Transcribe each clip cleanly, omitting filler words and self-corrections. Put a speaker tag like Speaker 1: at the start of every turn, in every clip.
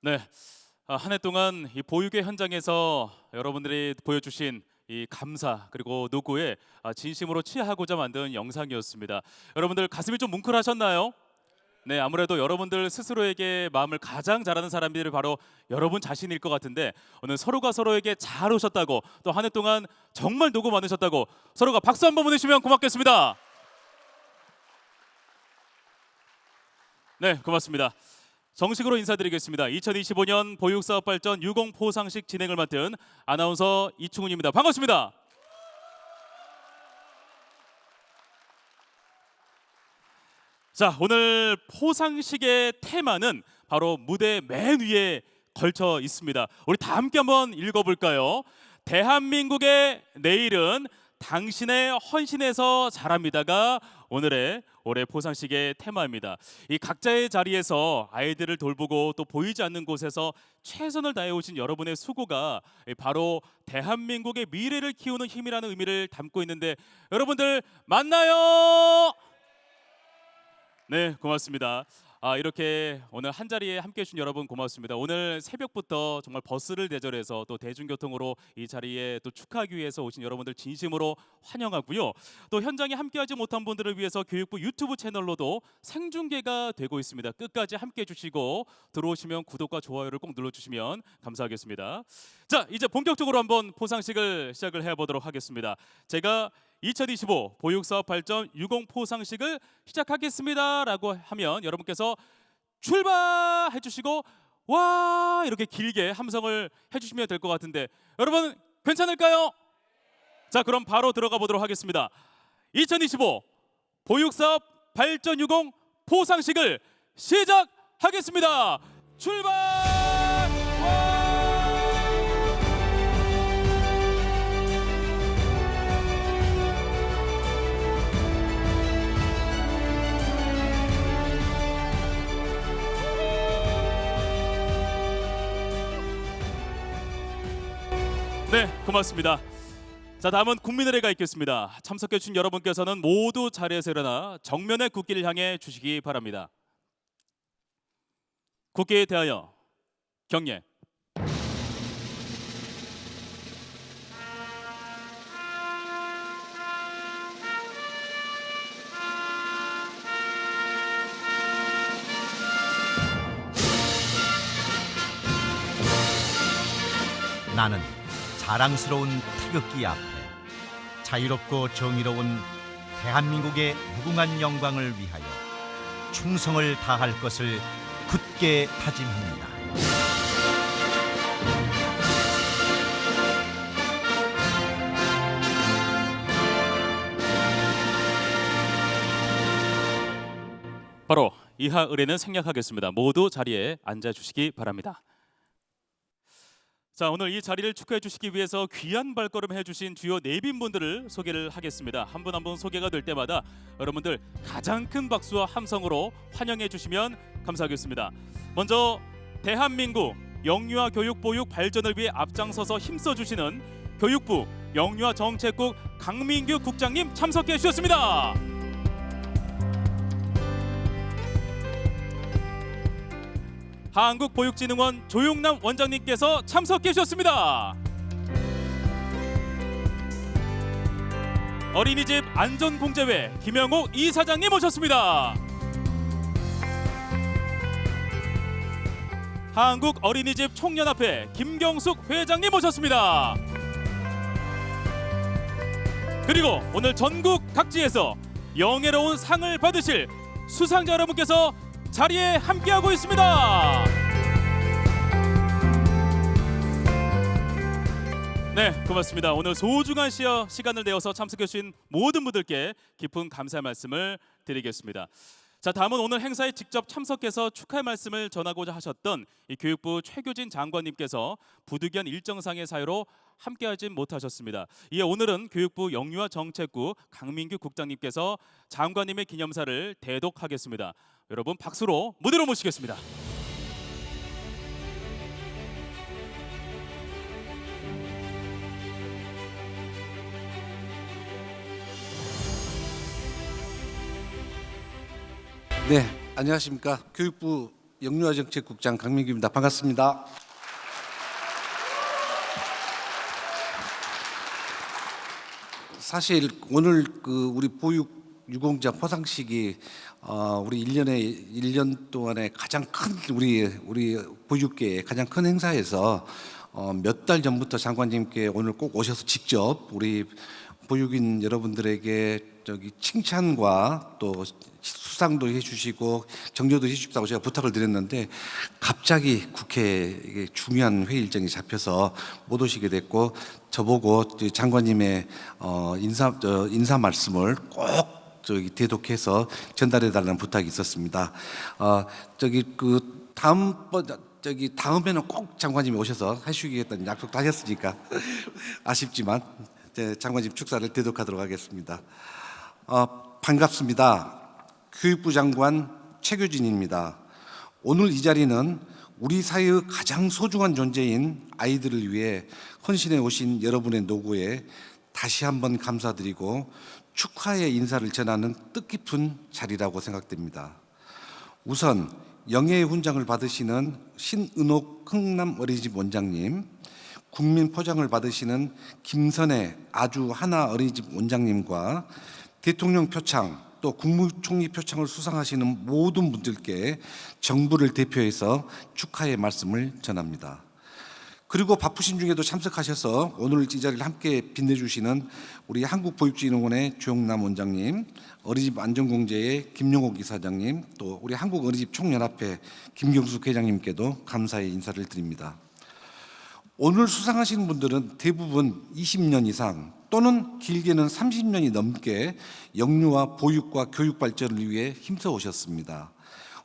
Speaker 1: 네, 한 해 동안 이 보육의 현장에서 여러분들이 보여주신 이 감사 그리고 노고에 진심으로 치하고자 만든 영상이었습니다. 여러분들 가슴이 좀 뭉클하셨나요? 네, 아무래도 여러분들 스스로에게 마음을 가장 잘하는 사람들이 바로 여러분 자신일 것 같은데 오늘 서로가 서로에게 잘 오셨다고 또 한 해 동안 정말 노고 많으셨다고 서로가 박수 한번 보내주시면 고맙겠습니다. 네, 고맙습니다. 정식으로 인사드리겠습니다. 2025년 보육사업발전 유공포상식 진행을 맡은 아나운서 이충훈입니다. 반갑습니다. 자, 오늘 포상식의 테마는 바로 무대 맨 위에 걸쳐 있습니다. 우리 다 함께 한번 읽어볼까요? 대한민국의 내일은 당신의 헌신에서 자랍니다가 올해 포상식의 테마입니다. 이 각자의 자리에서 아이들을 돌보고 또 보이지 않는 곳에서 최선을 다해 오신 여러분의 수고가 바로 대한민국의 미래를 키우는 힘이라는 의미를 담고 있는데 여러분들 맞나요? 네, 고맙습니다. 이렇게 오늘 한 자리에 함께 해주신 여러분 고맙습니다. 오늘 새벽부터 정말 버스를 대절해서 또 대중교통으로 이 자리에 또 축하하기 위해서 오신 여러분들 진심으로 환영하고요. 또 현장에 함께하지 못한 분들을 위해서 교육부 유튜브 채널로도 생중계가 되고 있습니다. 끝까지 함께 해주시고 들어오시면 구독과 좋아요를 꼭 눌러주시면 감사하겠습니다. 자, 이제 본격적으로 한번 포상식을 시작을 해보도록 하겠습니다. 제가 2025 보육사업 발전 유공포상식을 시작하겠습니다라고 하면 여러분께서 출발해 주시고 와 이렇게 길게 함성을 해주시면 될 것 같은데 여러분 괜찮을까요? 자, 그럼 바로 들어가 보도록 하겠습니다. 2025 보육사업 발전 유공 포상식을 시작하겠습니다. 출발! 와! 네, 고맙습니다. 자, 다음은 국민의례가 있겠습니다. 참석해 주신 여러분께서는 모두 자리에서 일어나 정면의 국기를 향해 주시기 바랍니다. 국기에 대하여 경례.
Speaker 2: 나는 자랑스러운 태극기 앞에 자유롭고 정의로운 대한민국의 무궁한 영광을 위하여 충성을 다할 것을 굳게 다짐합니다.
Speaker 1: 바로 이하 의례는 생략하겠습니다. 모두 자리에 앉아 주시기 바랍니다. 자, 오늘 이 자리를 축하해 주시기 위해서 귀한 발걸음 해주신 주요 내빈분들을 소개를 하겠습니다. 한 분 한 분 소개가 될 때마다 여러분들 가장 큰 박수와 함성으로 환영해 주시면 감사하겠습니다. 먼저 대한민국 영유아 교육 보육 발전을 위해 앞장서서 힘써 주시는 교육부 영유아 정책국 강민규 국장님 참석해 주셨습니다. 한국보육진흥원 조용남 원장님께서 참석해 주셨습니다. 어린이집 안전공제회 김영호 이사장님 오셨습니다. 한국어린이집 총연합회 김경숙 회장님 오셨습니다. 그리고 오늘 전국 각지에서 영예로운 상을 받으실 수상자 여러분께서 자리에 함께하고 있습니다. 네, 고맙습니다. 오늘 소중한 시간을 내어서 참석해 주신 모든 분들께 깊은 감사의 말씀을 드리겠습니다. 자, 다음은 오늘 행사에 직접 참석해서 축하의 말씀을 전하고자 하셨던 이 교육부 최교진 장관님께서 부득이한 일정상의 사유로 함께하지 못하셨습니다. 이에 오늘은 교육부 영유아 정책국 강민규 국장님께서 장관님의 기념사를 대독하겠습니다. 여러분 박수로 무대로 모시겠습니다.
Speaker 3: 네, 안녕하십니까. 교육부 영유아정책국장 강민규입니다. 반갑습니다. 사실 오늘 우리 보육 유공자 포상식이 우리 1년 동안에 가장 큰 우리 보육계의 가장 큰 행사에서 몇 달 전부터 장관님께 오늘 꼭 오셔서 직접 우리 보육인 여러분들에게 칭찬과 또 수상도 해주시고 격려도 해주십사고 제가 부탁을 드렸는데 갑자기 국회에 중요한 회의 일정이 잡혀서 못 오시게 됐고 저보고 장관님의 인사 말씀을 꼭 대독해서 전달해 달라는 부탁이 있었습니다. 다음에는 꼭 장관님이 오셔서 하시겠다는 약속도 하셨으니까 아쉽지만 장관님 축사를 대독하도록 하겠습니다. 반갑습니다. 교육부 장관 최규진입니다. 오늘 이 자리는 우리 사회의 가장 소중한 존재인 아이들을 위해 헌신해 오신 여러분의 노고에 다시 한번 감사드리고 축하의 인사를 전하는 뜻깊은 자리라고 생각됩니다. 우선 영예의 훈장을 받으시는 신은옥 흥남 어린이집 원장님, 국민 포장을 받으시는 김선혜 아주 하나 어린이집 원장님과 대통령 표창 또 국무총리 표창을 수상하시는 모든 분들께 정부를 대표해서 축하의 말씀을 전합니다. 그리고 바쁘신 중에도 참석하셔서 오늘 이 자리를 함께 빛내주시는 우리 한국보육진흥원의 조영남 원장님, 어린이집 안전공제의 김용옥 이사장님, 또 우리 한국어린이집 총연합회 김경숙 회장님께도 감사의 인사를 드립니다. 오늘 수상하신 분들은 대부분 20년 이상 또는 길게는 30년이 넘게 영유아 보육과 교육 발전을 위해 힘써 오셨습니다.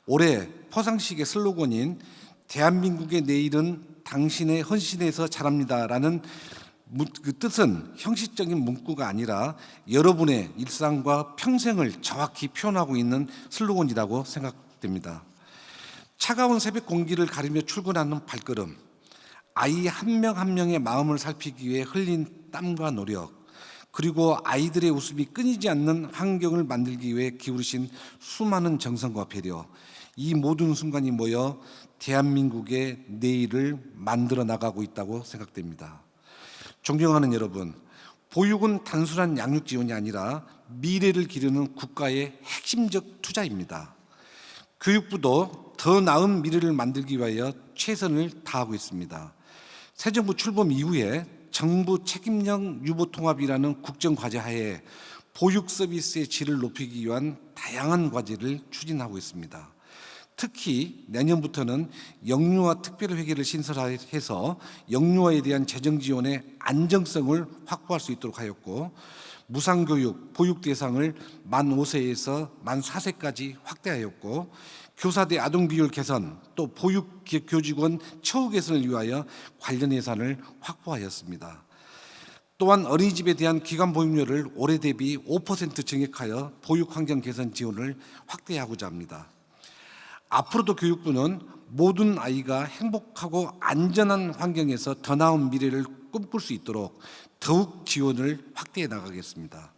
Speaker 3: 올해 포상식의 슬로건인 대한민국의 내일은 당신의 헌신에서 자랍니다라는 그 뜻은 형식적인 문구가 아니라 여러분의 일상과 평생을 정확히 표현하고 있는 슬로건이라고 생각됩니다. 차가운 새벽 공기를 가리며 출근하는 발걸음, 아이 한 명 한 명의 마음을 살피기 위해 흘린 땀과 노력, 그리고 아이들의 웃음이 끊이지 않는 환경을 만들기 위해 기울이신 수많은 정성과 배려, 이 모든 순간이 모여 대한민국의 내일을 만들어 나가고 있다고 생각됩니다. 존경하는 여러분, 보육은 단순한 양육 지원이 아니라 미래를 기르는 국가의 핵심적 투자입니다. 교육부도 더 나은 미래를 만들기 위하여 최선을 다하고 있습니다. 새 정부 출범 이후에 정부 책임형 유보통합이라는 국정과제 하에 보육 서비스의 질을 높이기 위한 다양한 과제를 추진하고 있습니다. 특히 내년부터는 영유아 특별회계를 신설해서 영유아에 대한 재정 지원의 안정성을 확보할 수 있도록 하였고, 무상교육 보육 대상을 만 5세에서 만 4세까지 확대하였고, 교사대 아동 비율 개선 또 보육 교직원 처우 개선을 위하여 관련 예산을 확보하였습니다. 또한 어린이집에 대한 기관 보육료를 올해 대비 5% 증액하여 보육 환경 개선 지원을 확대하고자 합니다. 앞으로도 교육부는 모든 아이가 행복하고 안전한 환경에서 더 나은 미래를 꿈꿀 수 있도록 더욱 지원을 확대해 나가겠습니다.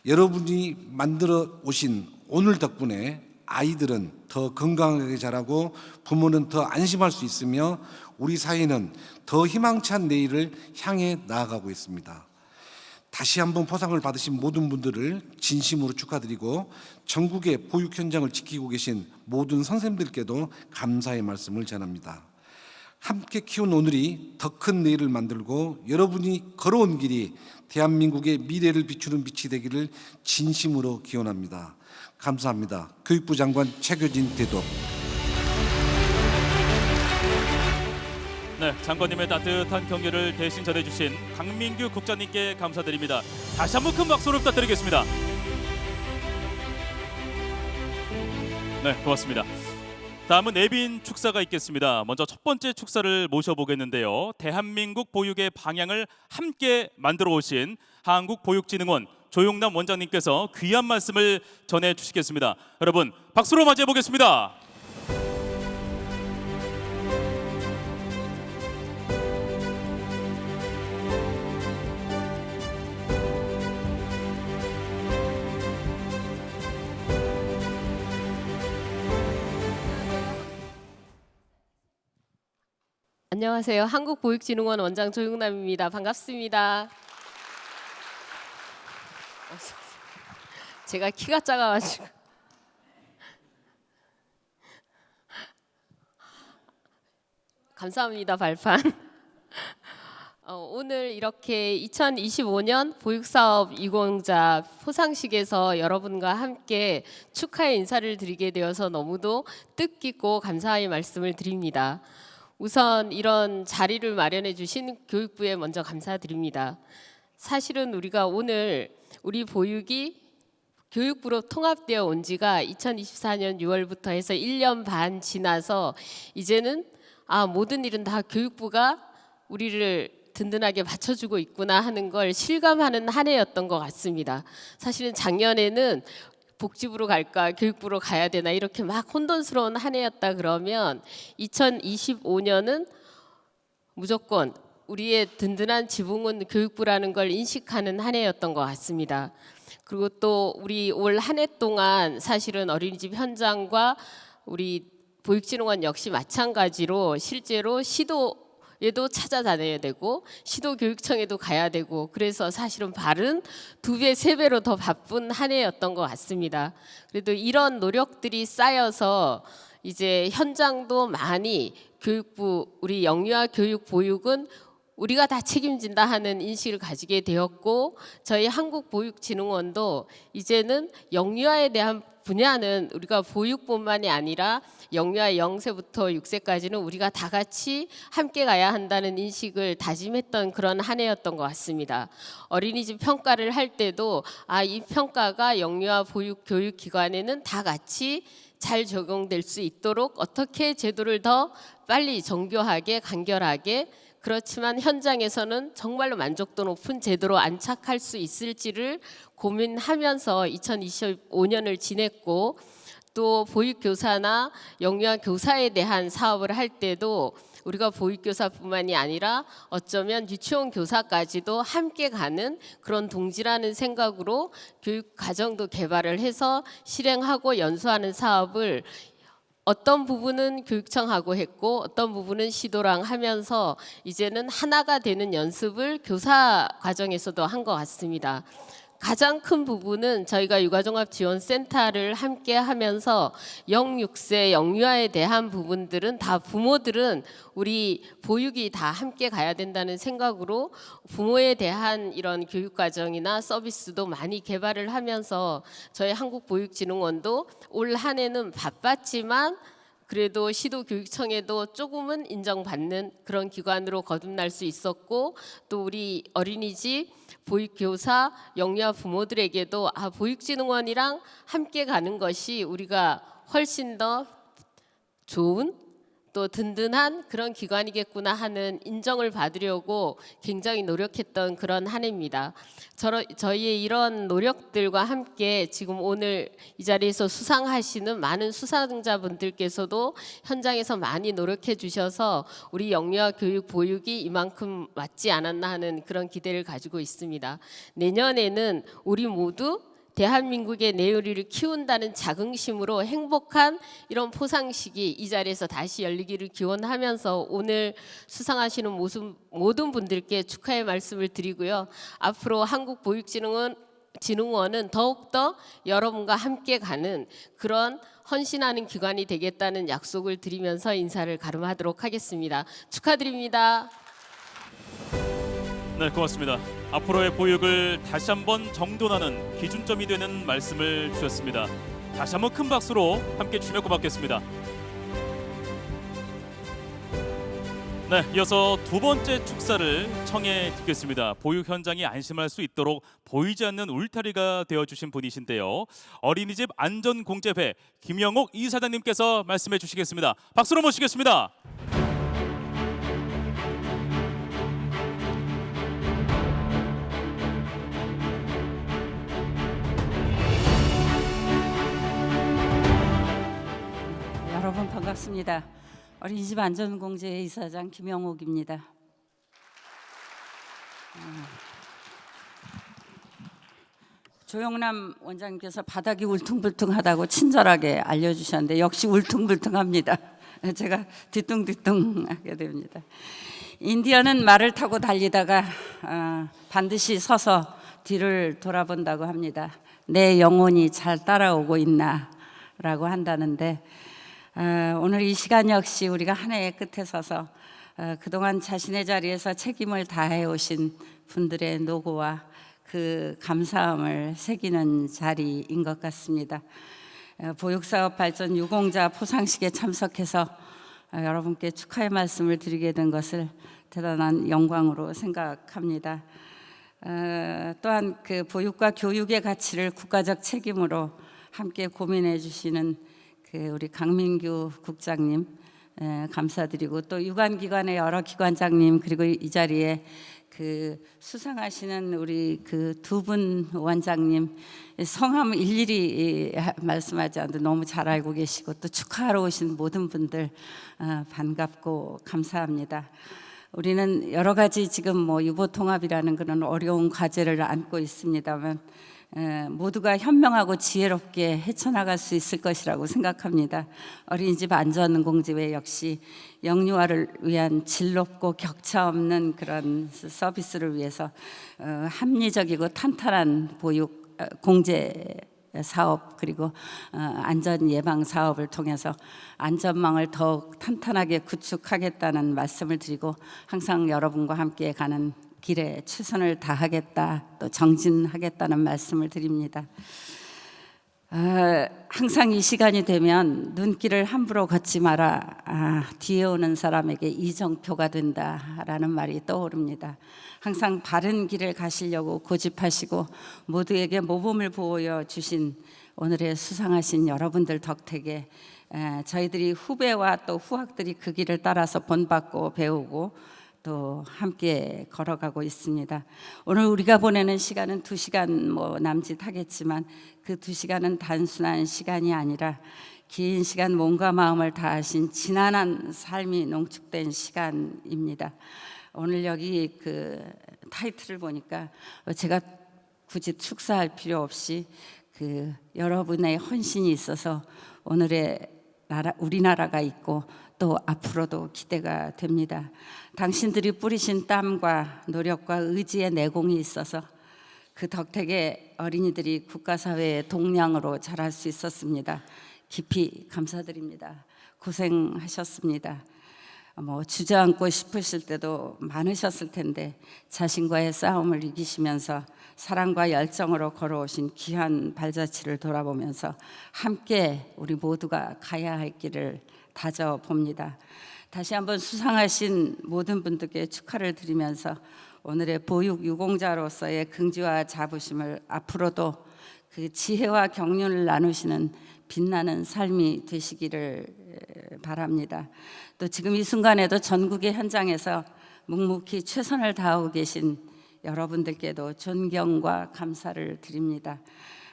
Speaker 3: 여러분이 만들어 오신 오늘 덕분에 아이들은 더 건강하게 자라고 부모는 더 안심할 수 있으며 우리 사회는 더 희망찬 내일을 향해 나아가고 있습니다. 다시 한번 포상을 받으신 모든 분들을 진심으로 축하드리고 전국의 보육 현장을 지키고 계신 모든 선생님들께도 감사의 말씀을 전합니다. 함께 키운 오늘이 더 큰 내일을 만들고 여러분이 걸어온 길이 대한민국의 미래를 비추는 빛이 되기를 진심으로 기원합니다. 감사합니다. 교육부 장관 최규진 대독.
Speaker 1: 네, 장관님의 따뜻한 격려를 대신 전해주신 강민규 국장님께 감사드립니다. 다시 한번 큰 박수를 부탁드리겠습니다. 네, 고맙습니다. 다음은 내빈 축사가 있겠습니다. 먼저 첫 번째 축사를 모셔보겠는데요. 대한민국 보육의 방향을 함께 만들어 오신 한국보육진흥원 조용남 원장님께서 귀한 말씀을 전해주시겠습니다. 여러분 박수로 맞이해 보겠습니다.
Speaker 4: 안녕하세요. 한국보육진흥원 원장 조용남입니다. 반갑습니다. 제가 키가 작아가지고 감사합니다. 발판. 오늘 이렇게 2025년 보육사업 이공자 포상식에서 여러분과 함께 축하의 인사를 드리게 되어서 너무도 뜻깊고 감사의 말씀을 드립니다. 우선 이런 자리를 마련해 주신 교육부에 먼저 감사드립니다. 사실은 우리가 오늘 우리 보육이 교육부로 통합되어 온 지가 2024년 6월부터 해서 1년 반 지나서 이제는 모든 일은 다 교육부가 우리를 든든하게 받쳐주고 있구나 하는 걸 실감하는 한 해였던 것 같습니다. 사실은 작년에는 복지부로 갈까 교육부로 가야 되나 이렇게 막 혼돈스러운 한 해였다 그러면 2025년은 무조건 우리의 든든한 지붕은 교육부라는 걸 인식하는 한 해였던 것 같습니다. 그리고 또 우리 올 한 해 동안 사실은 어린이집 현장과 우리 보육진흥원 역시 마찬가지로 실제로 시도에도 찾아다녀야 되고 시도교육청에도 가야 되고 그래서 사실은 발은 2배, 3배로 더 바쁜 한 해였던 것 같습니다. 그래도 이런 노력들이 쌓여서 이제 현장도 많이 교육부 우리 영유아 교육 보육은 우리가 다 책임진다 하는 인식을 가지게 되었고 저희 한국보육진흥원도 이제는 영유아에 대한 분야는 우리가 보육뿐만이 아니라 영유아 0세부터 6세까지는 우리가 다 같이 함께 가야 한다는 인식을 다짐했던 그런 한 해였던 것 같습니다. 어린이집 평가를 할 때도 이 평가가 영유아 보육 교육기관에는 다 같이 잘 적용될 수 있도록 어떻게 제도를 더 빨리 정교하게 간결하게 그렇지만 현장에서는 정말로 만족도 높은 제도로 안착할 수 있을지를 고민하면서 2025년을 지냈고 또 보육교사나 영유아 교사에 대한 사업을 할 때도 우리가 보육교사뿐만이 아니라 어쩌면 유치원 교사까지도 함께 가는 그런 동지라는 생각으로 교육과정도 개발을 해서 실행하고 연수하는 사업을 어떤 부분은 교육청하고 했고 어떤 부분은 시도랑 하면서 이제는 하나가 되는 연습을 교사 과정에서도 한 것 같습니다. 가장 큰 부분은 저희가 육아종합지원센터를 함께 하면서 0-6세 영유아에 대한 부분들은 다 부모들은 우리 보육이 다 함께 가야 된다는 생각으로 부모에 대한 이런 교육과정이나 서비스도 많이 개발을 하면서 저희 한국보육진흥원도 올 한 해는 바빴지만 그래도 시도교육청에도 조금은 인정받는 그런 기관으로 거듭날 수 있었고 또 우리 어린이집 보육교사 영유아 부모들에게도 보육진흥원이랑 함께 가는 것이 우리가 훨씬 더 좋은 또 든든한 그런 기관이겠구나 하는 인정을 받으려고 굉장히 노력했던 그런 한 해입니다. 저희의 이런 노력들과 함께 지금 오늘 이 자리에서 수상하시는 많은 수상자분들께서도 현장에서 많이 노력해 주셔서 우리 영유아 교육 보육이 이만큼 맞지 않았나 하는 그런 기대를 가지고 있습니다. 내년에는 우리 모두 대한민국의 내요리를 키운다는 자긍심으로 행복한 이런 포상식이 이 자리에서 다시 열리기를 기원하면서 오늘 수상하시는 모든 분들께 축하의 말씀을 드리고요. 앞으로 한국보육진흥원은 더욱더 여러분과 함께 가는 그런 헌신하는 기관이 되겠다는 약속을 드리면서 인사를 가름하도록 하겠습니다. 축하드립니다.
Speaker 1: 네, 고맙습니다. 앞으로의 보육을 다시 한번 정돈하는 기준점이 되는 말씀을 주셨습니다. 다시 한번 큰 박수로 함께 주며 고맙겠습니다. 네, 이어서 두 번째 축사를 청해 듣겠습니다. 보육 현장이 안심할 수 있도록 보이지 않는 울타리가 되어주신 분이신데요. 어린이집 안전공제회 김영옥 이사장님께서 말씀해 주시겠습니다. 박수로 모시겠습니다.
Speaker 5: 여러분 반갑습니다. 어린이집 안전공제회 이사장 김영옥입니다. 조영남 원장님께서 바닥이 울퉁불퉁하다고 친절하게 알려주셨는데 역시 울퉁불퉁합니다. 제가 뒤뚱뒤뚱하게 됩니다. 인디언은 말을 타고 달리다가 반드시 서서 뒤를 돌아본다고 합니다. 내 영혼이 잘 따라오고 있나라고 한다는데 오늘 이 시간 역시 우리가 한 해의 끝에 서서 그동안 자신의 자리에서 책임을 다해 오신 분들의 노고와 그 감사함을 새기는 자리인 것 같습니다. 보육사업 발전 유공자 포상식에 참석해서 여러분께 축하의 말씀을 드리게 된 것을 대단한 영광으로 생각합니다. 또한 그 보육과 교육의 가치를 국가적 책임으로 함께 고민해 주시는 그 우리 강민규 국장님 감사드리고, 또 유관기관의 여러 기관장님, 그리고 이 자리에 그 수상하시는 우리 그 두 분 원장님 성함 일일이 말씀하지 않아도 너무 잘 알고 계시고, 또 축하하러 오신 모든 분들 반갑고 감사합니다. 우리는 여러 가지 지금 뭐 유보통합이라는 그런 어려운 과제를 안고 있습니다만 모두가 현명하고 지혜롭게 헤쳐나갈 수 있을 것이라고 생각합니다. 어린이집 안전공제회 역시 영유아를 위한 질 높고 격차 없는 그런 서비스를 위해서 합리적이고 탄탄한 보육 공제 사업, 그리고 안전 예방 사업을 통해서 안전망을 더욱 탄탄하게 구축하겠다는 말씀을 드리고, 항상 여러분과 함께 가는 길에 최선을 다하겠다, 또 정진하겠다는 말씀을 드립니다. 항상 이 시간이 되면 눈길을 함부로 걷지 마라, 뒤에 오는 사람에게 이정표가 된다라는 말이 떠오릅니다. 항상 바른 길을 가시려고 고집하시고 모두에게 모범을 보여 주신 오늘의 수상하신 여러분들 덕택에 저희들이 후배와 또 후학들이 그 길을 따라서 본받고 배우고 또 함께 걸어가고 있습니다. 오늘 우리가 보내는 시간은 2시간 뭐 남짓하겠지만 그 2시간은 단순한 시간이 아니라 긴 시간 몸과 마음을 다하신 지난한 삶이 농축된 시간입니다. 오늘 여기 그 타이틀을 보니까 제가 굳이 축사할 필요 없이 그 여러분의 헌신이 있어서 오늘의 우리나라가 있고 또 앞으로도 기대가 됩니다. 당신들이 뿌리신 땀과 노력과 의지의 내공이 있어서 그 덕택에 어린이들이 국가사회의 동량으로 자랄 수 있었습니다. 깊이 감사드립니다. 고생하셨습니다. 뭐 주저앉고 싶으실 때도 많으셨을 텐데 자신과의 싸움을 이기시면서 사랑과 열정으로 걸어오신 귀한 발자취를 돌아보면서 함께 우리 모두가 가야 할 길을 다져봅니다. 다시 한번 수상하신 모든 분들께 축하를 드리면서 오늘의 보육 유공자로서의 긍지와 자부심을 앞으로도 그 지혜와 경륜을 나누시는 빛나는 삶이 되시기를 바랍니다. 또 지금 이 순간에도 전국의 현장에서 묵묵히 최선을 다하고 계신 여러분들께도 존경과 감사를 드립니다.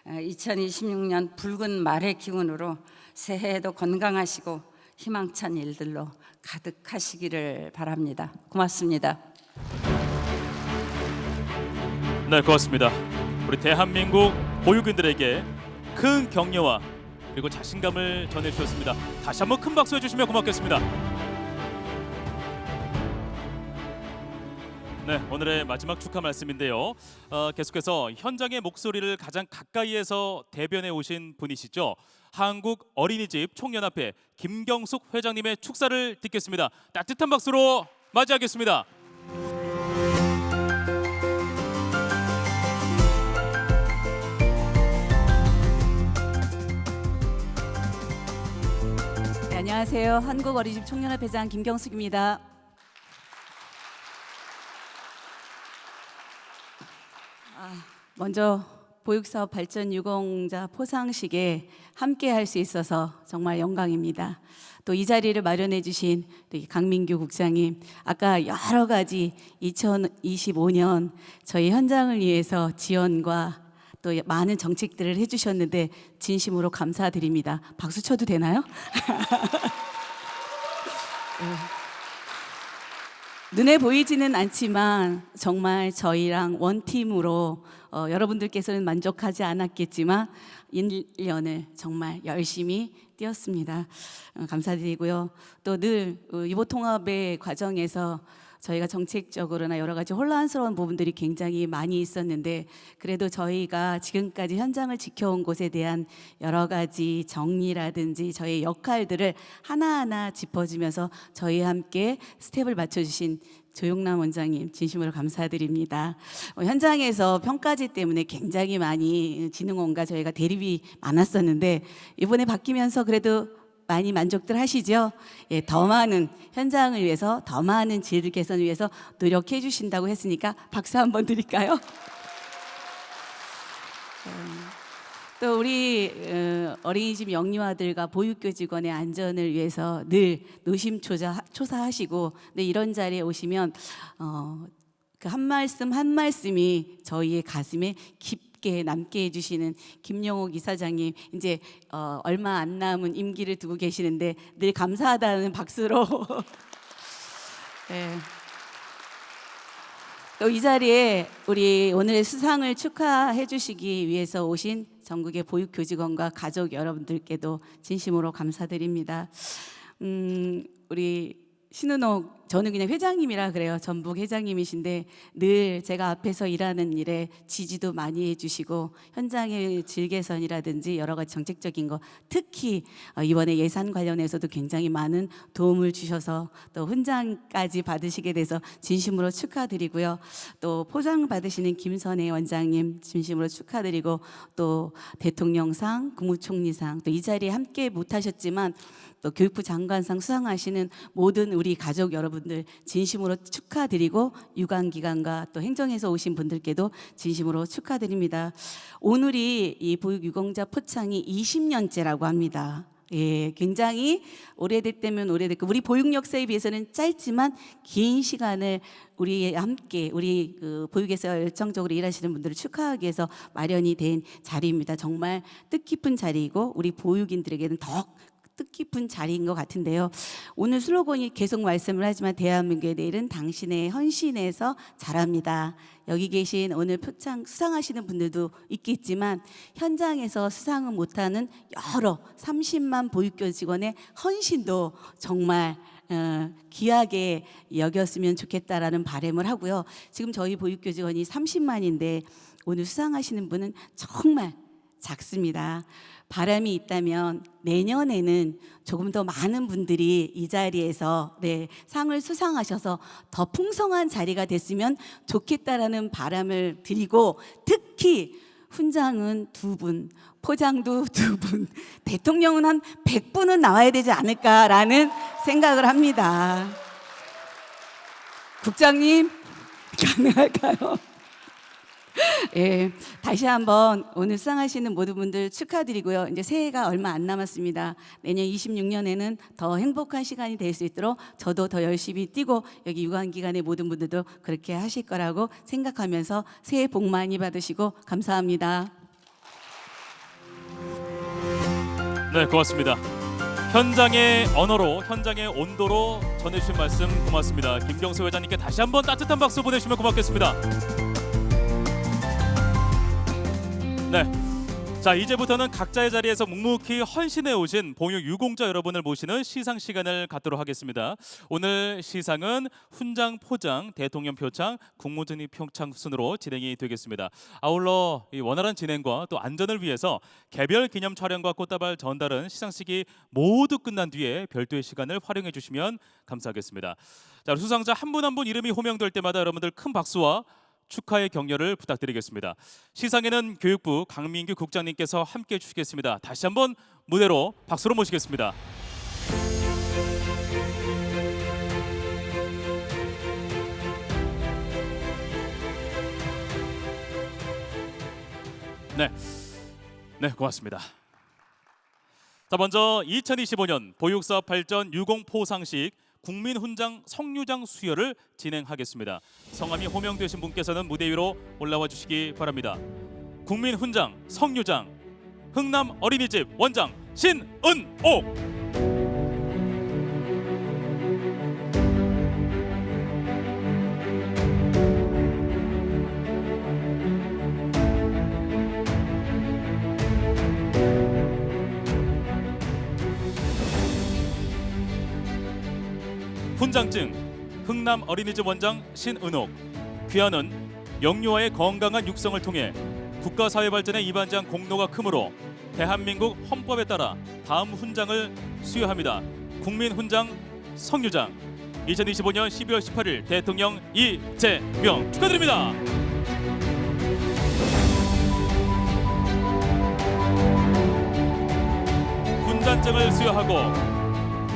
Speaker 5: 2026년 붉은 말의 기운으로 새해에도 건강하시고 희망찬 일들로 가득하시기를 바랍니다. 고맙습니다.
Speaker 1: 네, 고맙습니다. 우리 대한민국 보육인들에게 큰 격려와 그리고 자신감을 전해주셨습니다. 다시 한번 큰 박수 해주시면 고맙겠습니다. 네, 오늘의 마지막 축하 말씀인데요. 계속해서 현장의 목소리를 가장 가까이에서 대변해 오신 분이시죠. 한국 어린이집 총연합회 김경숙 회장님의 축사를 듣겠습니다. 따뜻한 박수로 맞이하겠습니다.
Speaker 6: 네, 안녕하세요. 한국 어린이집 총연합 회장 김경숙입니다. 먼저 보육사업 발전 유공자 포상식에 함께 할 수 있어서 정말 영광입니다. 또 이 자리를 마련해 주신 강민규 국장님, 아까 여러 가지 2025년 저희 현장을 위해서 지원과 또 많은 정책들을 해주셨는데 진심으로 감사드립니다. 박수 쳐도 되나요? 눈에 보이지는 않지만 정말 저희랑 원팀으로 여러분들께서는 만족하지 않았겠지만 1년을 정말 열심히 뛰었습니다. 감사드리고요. 또 늘 유보통합의 과정에서 저희가 정책적으로나 여러 가지 혼란스러운 부분들이 굉장히 많이 있었는데 그래도 저희가 지금까지 현장을 지켜온 곳에 대한 여러 가지 정리라든지 저희의 역할들을 하나하나 짚어주면서 저희와 함께 스텝을 맞춰주신 조용남 원장님 진심으로 감사드립니다. 현장에서 평가제 때문에 굉장히 많이 진흥원과 저희가 대립이 많았었는데 이번에 바뀌면서 그래도 많이 만족들 하시죠? 예, 더 많은 현장을 위해서 더 많은 질 개선을 위해서 노력해 주신다고 했으니까 박수 한번 드릴까요? 또 우리 어린이집 영유아들과 보육교직원의 안전을 위해서 늘 노심초사하시고 네, 이런 자리에 오시면 그 한 말씀 한 말씀이 저희의 가슴에 깊게 남게 해주시는 김영옥 이사장님 이제 얼마 안 남은 임기를 두고 계시는데 늘 감사하다는 박수로 네. 또 이 자리에 우리 오늘의 수상을 축하해 주시기 위해서 오신 전국의 보육교직원과 가족 여러분들께도 진심으로 감사드립니다. 우리 신은옥 저는 그냥 회장님이라 그래요. 전북 회장님이신데 늘 제가 앞에서 일하는 일에 지지도 많이 해주시고 현장의 질 개선이라든지 여러 가지 정책적인 거 특히 이번에 예산 관련해서도 굉장히 많은 도움을 주셔서 또 훈장까지 받으시게 돼서 진심으로 축하드리고요. 또 포장 받으시는 김선혜 원장님 진심으로 축하드리고 또 대통령상, 국무총리상 또 이 자리에 함께 못하셨지만 또 교육부 장관상 수상하시는 모든 우리 가족 여러분들 진심으로 축하드리고 유관기관과 또 행정에서 오신 분들께도 진심으로 축하드립니다. 오늘이 이 보육유공자 포창이 20년째라고 합니다. 예, 굉장히 오래됐다면 오래됐고 우리 보육 역사에 비해서는 짧지만 긴 시간을 우리 함께 우리 보육에서 열정적으로 일하시는 분들을 축하하기 위해서 마련이 된 자리입니다. 정말 뜻깊은 자리이고 우리 보육인들에게는 더욱 뜻깊은 자리인 것 같은데요. 오늘 슬로건이 계속 말씀을 하지만 대한민국의 내일은 당신의 헌신에서 자랍니다. 여기 계신 오늘 표창 수상하시는 분들도 있겠지만 현장에서 수상을 못하는 여러 30만 보육교 직원의 헌신도 정말 귀하게 여겼으면 좋겠다라는 바람을 하고요. 지금 저희 보육교 직원이 30만인데 오늘 수상하시는 분은 정말 작습니다. 바람이 있다면 내년에는 조금 더 많은 분들이 이 자리에서 상을 수상하셔서 더 풍성한 자리가 됐으면 좋겠다라는 바람을 드리고 특히 훈장은 2분, 포장도 2분, 대통령은 한 100분은 나와야 되지 않을까라는 생각을 합니다. 국장님 가능할까요? 예, 다시 한번 오늘 수상하시는 모든 분들 축하드리고요. 이제 새해가 얼마 안 남았습니다. 내년 26년에는 더 행복한 시간이 될 수 있도록 저도 더 열심히 뛰고 여기 유관기관의 모든 분들도 그렇게 하실 거라고 생각하면서 새해 복 많이 받으시고 감사합니다.
Speaker 1: 네, 고맙습니다. 현장의 언어로, 현장의 온도로 전해주신 말씀 고맙습니다. 김경수 회장님께 다시 한번 따뜻한 박수 보내주시면 고맙겠습니다. 네, 자 이제부터는 각자의 자리에서 묵묵히 헌신해 오신 보육 유공자 여러분을 모시는 시상 시간을 갖도록 하겠습니다. 오늘 시상은 훈장, 포장, 대통령 표창, 국무총리 표창 순으로 진행이 되겠습니다. 아울러 이 원활한 진행과 또 안전을 위해서 개별 기념 촬영과 꽃다발 전달은 시상식이 모두 끝난 뒤에 별도의 시간을 활용해 주시면 감사하겠습니다. 자, 수상자 한 분 한 분 이름이 호명될 때마다 여러분들 큰 박수와 축하의 격려를 부탁드리겠습니다. 시상에는 교육부 강민규 국장님께서 함께 해주시겠습니다. 다시 한번 무대로 박수로 모시겠습니다. 네, 고맙습니다. 자, 먼저 2025년 보육사업 발전 유공 포상식 국민훈장 성유장 수여를 진행하겠습니다. 성함이 호명되신 분께서는 무대 위로 올라와 주시기 바랍니다. 국민훈장 성유장 흥남 어린이집 원장 신은옥. 훈장증 흥남 어린이집 원장 신은옥. 귀하는 영유아의 건강한 육성을 통해 국가 사회 발전에 이바지한 공로가 크므로 대한민국 헌법에 따라 다음 훈장을 수여합니다. 국민훈장 성유장. 2025년 12월 18일 대통령 이재명 축하드립니다. 훈장증을 수여하고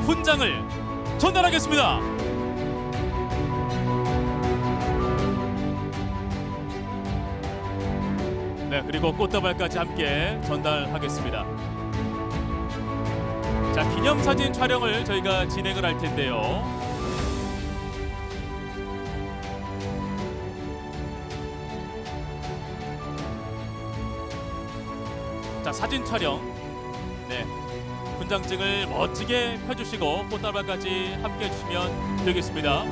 Speaker 1: 훈장을 전달하겠습니다. 네, 그리고 꽃다발까지 함께 전달하겠습니다. 자, 기념사진 촬영을 저희가 진행을 할 텐데요. 자, 사진 촬영. 네, 훈장증을 멋지게 펴주시고 꽃다발까지 함께 해주시면 되겠습니다.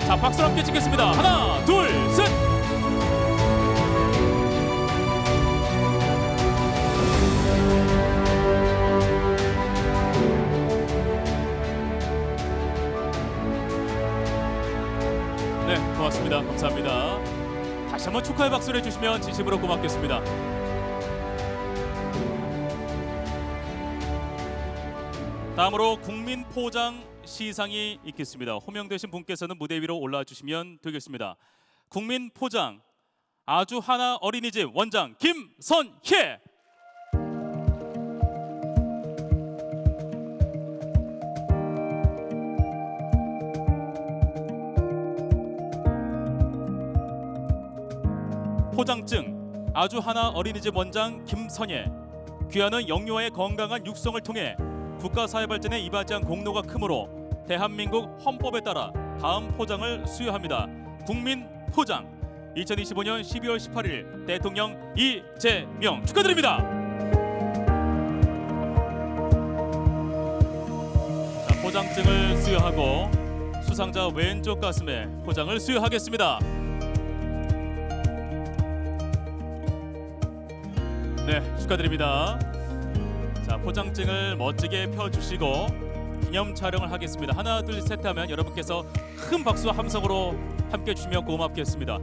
Speaker 1: 자, 박수 함께 찍겠습니다. 하나, 둘, 셋. 네, 고맙습니다. 감사합니다. 다시 한번 축하의 박수를 해주시면 진심으로 고맙겠습니다. 다음으로 국민 포장 시상이 있겠습니다. 호명되신 분께서는 무대 위로 올라와 주시면 되겠습니다. 국민 포장 아주 하나 어린이집 원장 김선희. 포장증 아주 하나 어린이집 원장 김선희. 귀하는 영유아의 건강한 육성을 통해 국가 사회 발전에 이바지한 공로가 크므로 대한민국 헌법에 따라 다음 포장을 수여합니다. 국민 포장 2025년 12월 18일 대통령 이재명 축하드립니다. 자, 포장증을 수여하고 수상자 왼쪽 가슴에 포장을 수여하겠습니다. 네, 축하드립니다. 자, 포장증을 멋지게 펴주시고 기념 촬영을 하겠습니다. 하나, 둘, 셋 하면 여러분께서 큰 박수와 함성으로 함께 주시면 고맙겠습니다.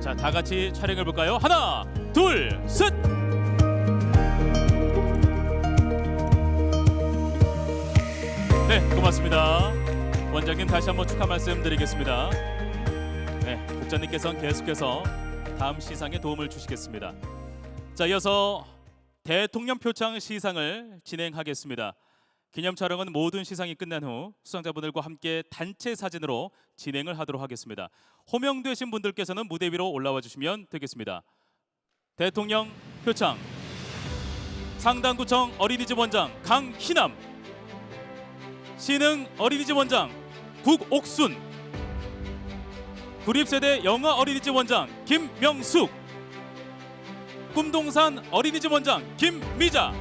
Speaker 1: 자, 다 같이 촬영해 볼까요? 하나, 둘, 셋. 네, 고맙습니다. 원장님 다시 한번 축하 말씀드리겠습니다. 네, 국장님께서는 계속해서 다음 시상에 도움을 주시겠습니다. 자, 이어서 대통령 표창 시상을 진행하겠습니다. 기념 촬영은 모든 시상이 끝난 후 수상자분들과 함께 단체 사진으로 진행을 하도록 하겠습니다. 호명되신 분들께서는 무대 위로 올라와 주시면 되겠습니다. 대통령 표창 상당구청 어린이집 원장 강희남, 신흥 어린이집 원장 국옥순, 구립세대 영아 어린이집 원장 김명숙, 꿈동산 어린이집 원장 김미자,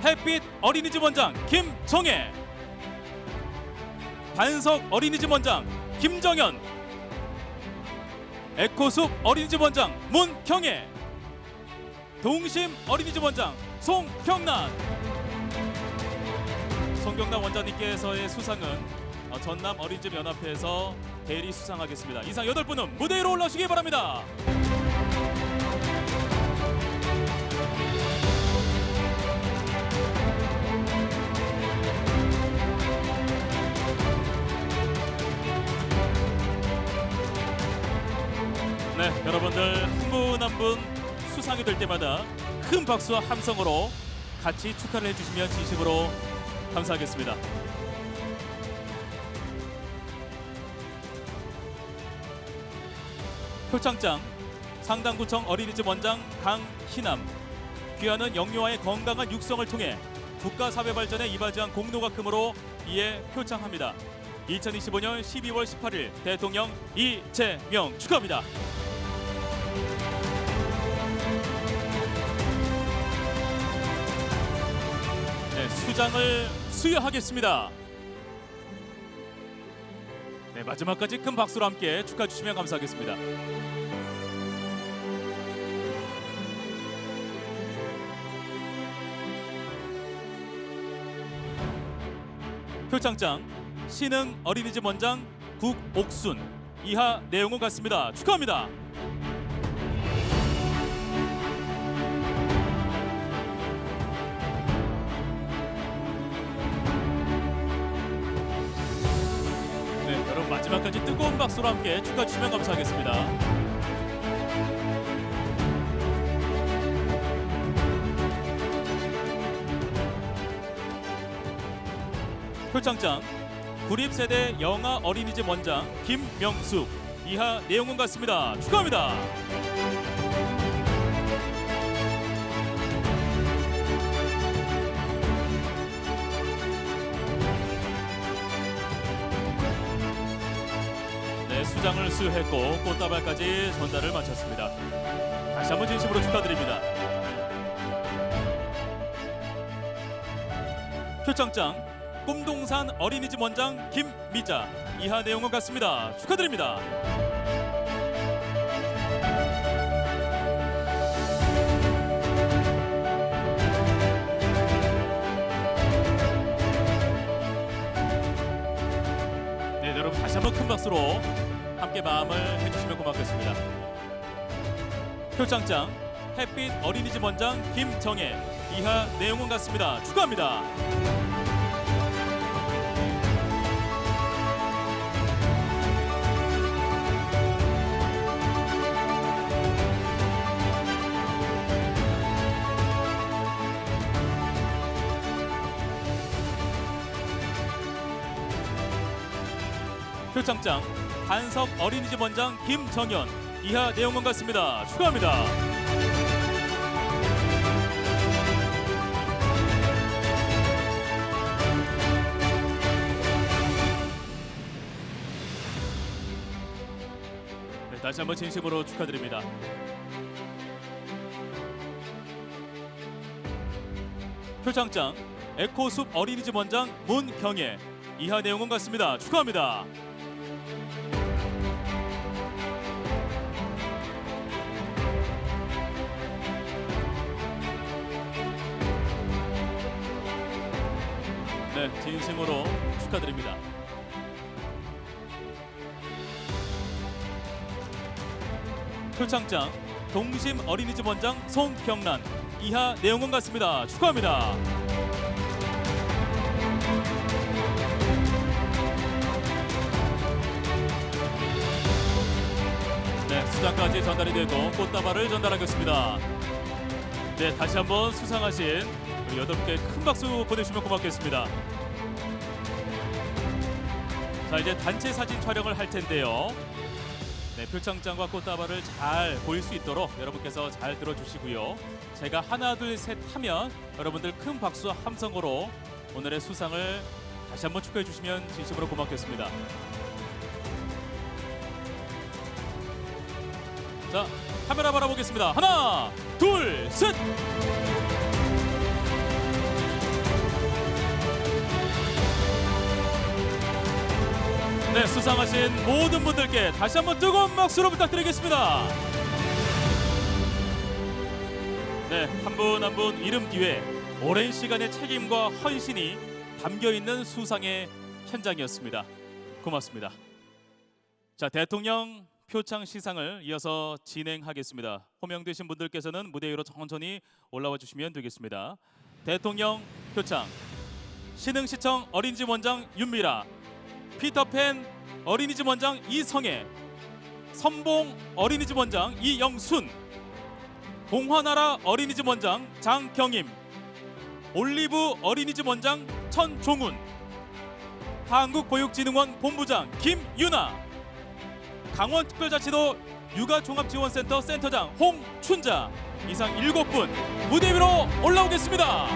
Speaker 1: 햇빛 어린이집 원장 김정혜, 반석 어린이집 원장 김정현, 에코숲 어린이집 원장 문경애, 동심 어린이집 원장 송경란. 송경란 원장님께서의 수상은 전남 어린이집 연합회에서 대리 수상하겠습니다. 이상 8분은 무대 위로 올라오시기 바랍니다. 네, 여러분들 한 분 한 분 수상이 될 때마다 큰 박수와 함성으로 같이 축하를 해주시면 진심으로 감사하겠습니다. 표창장 상당구청 어린이집 원장 강희남, 귀하는 영유아의 건강한 육성을 통해 국가 사회 발전에 이바지한 공로가 크므로 이에 표창합니다. 2025년 12월 18일 대통령 이재명 축하합니다. 네, 수장을 수여하겠습니다. 네, 마지막까지 큰 박수로 함께 축하해 주시면 감사하겠습니다. 표창장 신흥 어린이집 원장 국옥순. 이하 내용은 같습니다. 축하합니다. 네, 여러분 마지막까지 뜨거운 박수로 함께 축하해 주시면 감사하겠습니다. 표창장 구립세대 영아 어린이집 원장 김명숙. 이하 내용은 같습니다. 축하합니다. 네, 수장을 수여했고 꽃다발까지 전달을 마쳤습니다. 다시 한번 진심으로 축하드립니다. 표창장 꿈동산 어린이집 원장 김미자. 이하 내용은 같습니다. 축하드립니다. 네, 여러분 다시 한번 큰 박수로 함께 마음을 해주시면 고맙겠습니다. 표창장 햇빛 어린이집 원장 김정혜. 이하 내용은 같습니다. 축하합니다. 표창장 한석 어린이집 원장 김정현. 이하 내용은 같습니다. 축하합니다. 네, 다시 한번 진심으로 축하드립니다. 표창장 에코숲 어린이집 원장 문경애. 이하 내용은 같습니다. 축하합니다. 네, 진심으로 축하드립니다. 표창장 동심 어린이집 원장 송경란. 이하 내용은 같습니다. 축하합니다. 네, 수장까지 전달이 되고 꽃다발을 전달하겠습니다. 네, 다시 한번 수상하신 우리 8분께 큰 박수 보내주시면 고맙겠습니다. 자, 이제 단체 사진 촬영을 할 텐데요. 네, 표창장과 꽃다발을 잘 보일 수 있도록 여러분께서 잘 들어주시고요. 제가 하나 둘 셋 하면 여러분들 큰 박수와 함성으로 오늘의 수상을 다시 한번 축하해 주시면 진심으로 고맙겠습니다. 자, 카메라 바라보겠습니다. 하나 둘 셋. 네, 수상하신 모든 분들께 다시 한번 뜨거운 박수로 부탁드리겠습니다. 네, 한 분 한 분 이름 뒤에 오랜 시간의 책임과 헌신이 담겨있는 수상의 현장이었습니다. 고맙습니다. 자, 대통령 표창 시상을 이어서 진행하겠습니다. 호명되신 분들께서는 무대 위로 천천히 올라와 주시면 되겠습니다. 대통령 표창 신흥시청 어린이집 원장 윤미라, 피터팬 어린이집 원장 이성애, 선봉 어린이집 원장 이영순, 동화나라 어린이집 원장 장경임, 올리브 어린이집 원장 천종훈, 한국보육진흥원 본부장 김유나, 강원특별자치도 육아종합지원센터 센터장 홍춘자. 이상 7분 무대 위로 올라오겠습니다.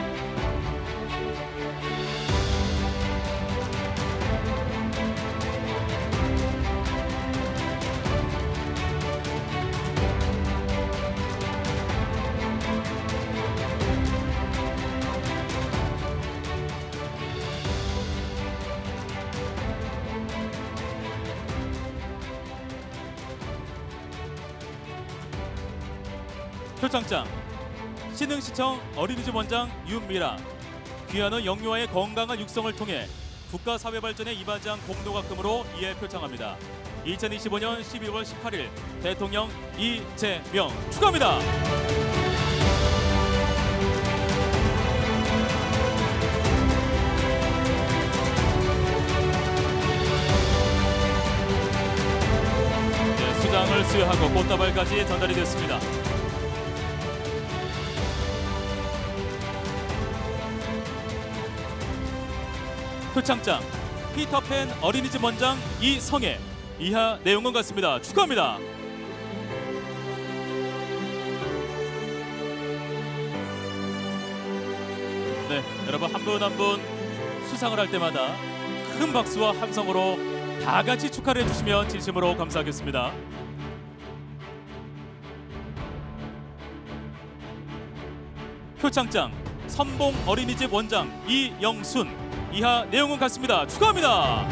Speaker 1: 표창장 신흥시청 어린이집 원장 윤미라. 귀하는 영유아의 건강한 육성을 통해 국가사회발전에 이바지한 공로각금으로 이에 표창합니다. 2025년 12월 18일 대통령 이재명 축하합니다. 네, 수장을 수여하고 꽃다발까지 전달이 됐습니다. 표창장 피터팬 어린이집 원장 이성애. 이하 내용은 같습니다. 축하합니다. 네, 여러분 한 분 한 분 수상을 할 때마다 큰 박수와 함성으로 다 같이 축하를 해주시면 진심으로 감사하겠습니다. 표창장 선봉 어린이집 원장 이영순. 이하 내용은 같습니다. 축하합니다.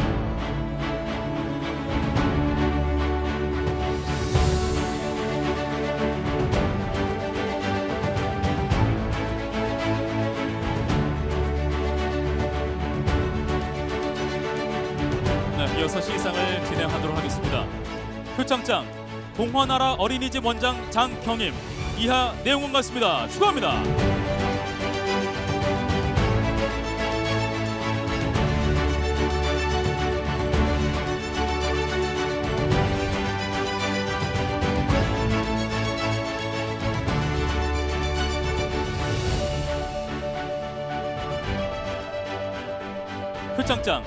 Speaker 1: 네, 이어서 시상을 진행하도록 하겠습니다. 표창장 동화나라 어린이집 원장 장경임. 이하 내용은 같습니다. 축하합니다. 표창장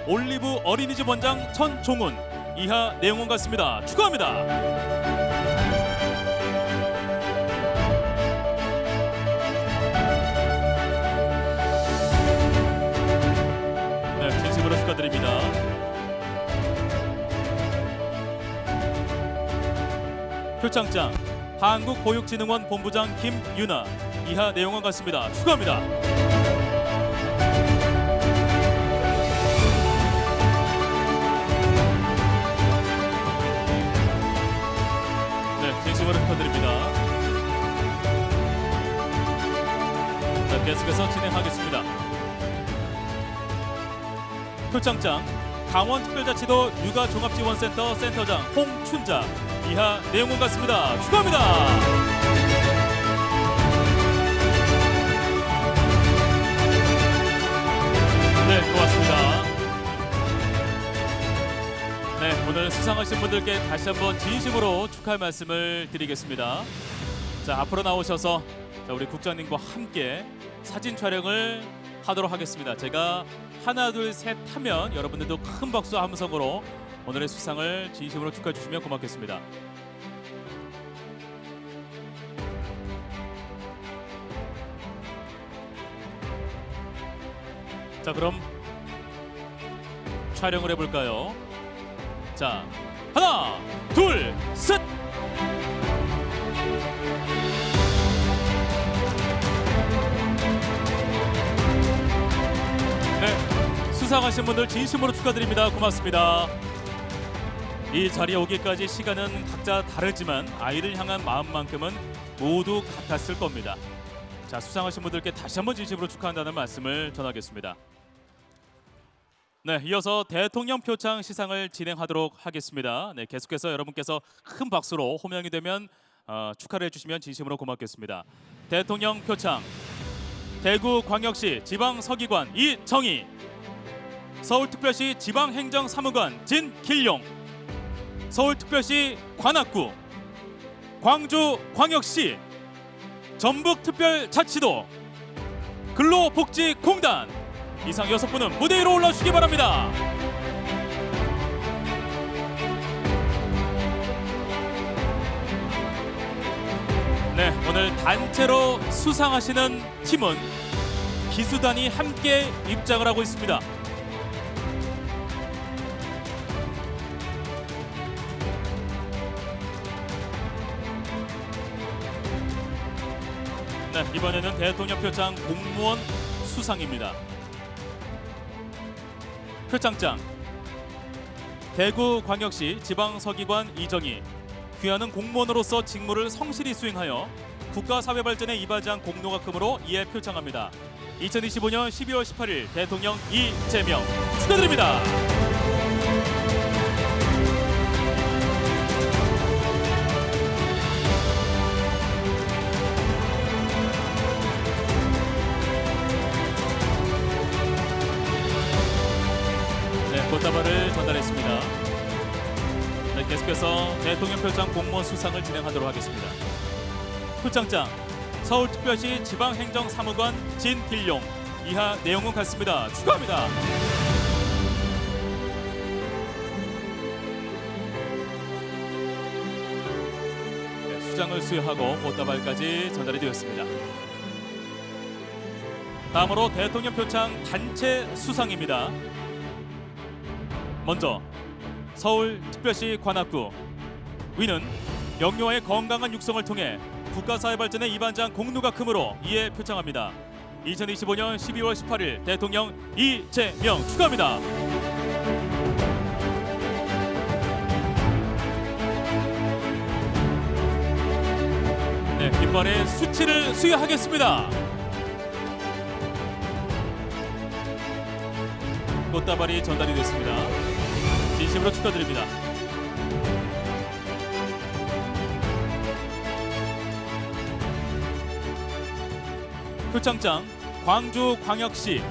Speaker 1: 올리브 어린이집 원장 천종훈. 이하 내용은 같습니다. 축하합니다. 네, 진심으로 축하드립니다. 표창장 한국보육진흥원 본부장 김유나. 이하 내용은 같습니다. 축하합니다. 진심으로 축하드립니다. 자, 계속해서 진행하겠습니다. 표창장 강원특별자치도 육아종합지원센터 센터장 홍춘자. 이하 내용은 같습니다. 축하합니다. 네, 고맙습니다. 네, 오늘 수상하신 분들께 다시 한번 진심으로 축하의 말씀을 드리겠습니다. 자, 앞으로 나오셔서 우리 국장님과 함께 사진 촬영을 하도록 하겠습니다. 제가 하나 둘 셋 하면 여러분들도 큰 박수와 함성으로 오늘의 수상을 진심으로 축하해 주시면 고맙겠습니다. 자, 그럼 촬영을 해볼까요? 자, 하나, 둘, 셋! 네, 수상하신 분들 진심으로 축하드립니다. 고맙습니다. 이 자리에 오기까지 시간은 각자 다르지만 아이를 향한 마음만큼은 모두 같았을 겁니다. 자, 수상하신 분들께 다시 한번 진심으로 축하한다는 말씀을 전하겠습니다. 네, 이어서 대통령 표창 시상을 진행하도록 하겠습니다. 네, 계속해서 여러분께서 큰 박수로 호명이 되면 축하를 해주시면 진심으로 고맙겠습니다. 대통령 표창 대구광역시 지방서기관 이정희, 서울특별시 지방행정사무관 진길용, 서울특별시 관악구, 광주광역시, 전북특별자치도, 근로복지공단 이상 6분은 무대 위로 올라주시기 바랍니다. 네, 오늘 단체로 수상하시는 팀은 기수단이 함께 입장을 하고 있습니다. 네, 이번에는 대통령 표창 공무원 수상입니다. 표창장 대구광역시 지방서기관 이정희. 귀하는 공무원으로서 직무를 성실히 수행하여 국가사회발전에 이바지한 공로가 크므로 이에 표창합니다. 2025년 12월 18일 대통령 이재명 축하드립니다. 네, 꽃다발을 전달했습니다. 네, 계속해서 대통령 표창 공무원 수상을 진행하도록 하겠습니다. 표창장 서울특별시 지방행정사무관 진길용 이하 내용은 같습니다. 축하합니다. 네, 수장을 수여하고 꽃다발까지 전달이 되었습니다. 다음으로 대통령 표창 단체 수상입니다. 먼저 서울특별시 관악구 위는 영유아의 건강한 육성을 통해 국가사회 발전에 이바지한 공로가 크므로 이에 표창합니다. 2025년 12월 18일 대통령 이재명 축하합니다. 네, 깃발에 수치를 수여하겠습니다. 꽃다발이 전달이 됐습니다. 진심으로 축하드립니다. 표창장 광주광역시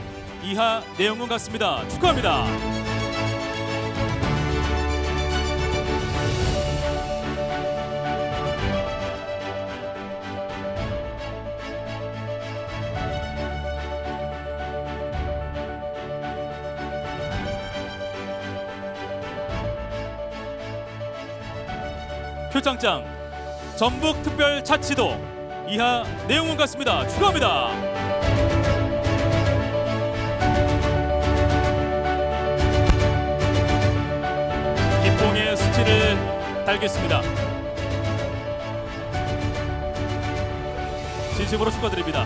Speaker 1: 이하 내용은 같습니다. 축하합니다. 표창장 전북특별자치도 이하 내용은 같습니다. 축하합니다. 기봉의 수치를 달겠습니다. 진심으로 축하드립니다.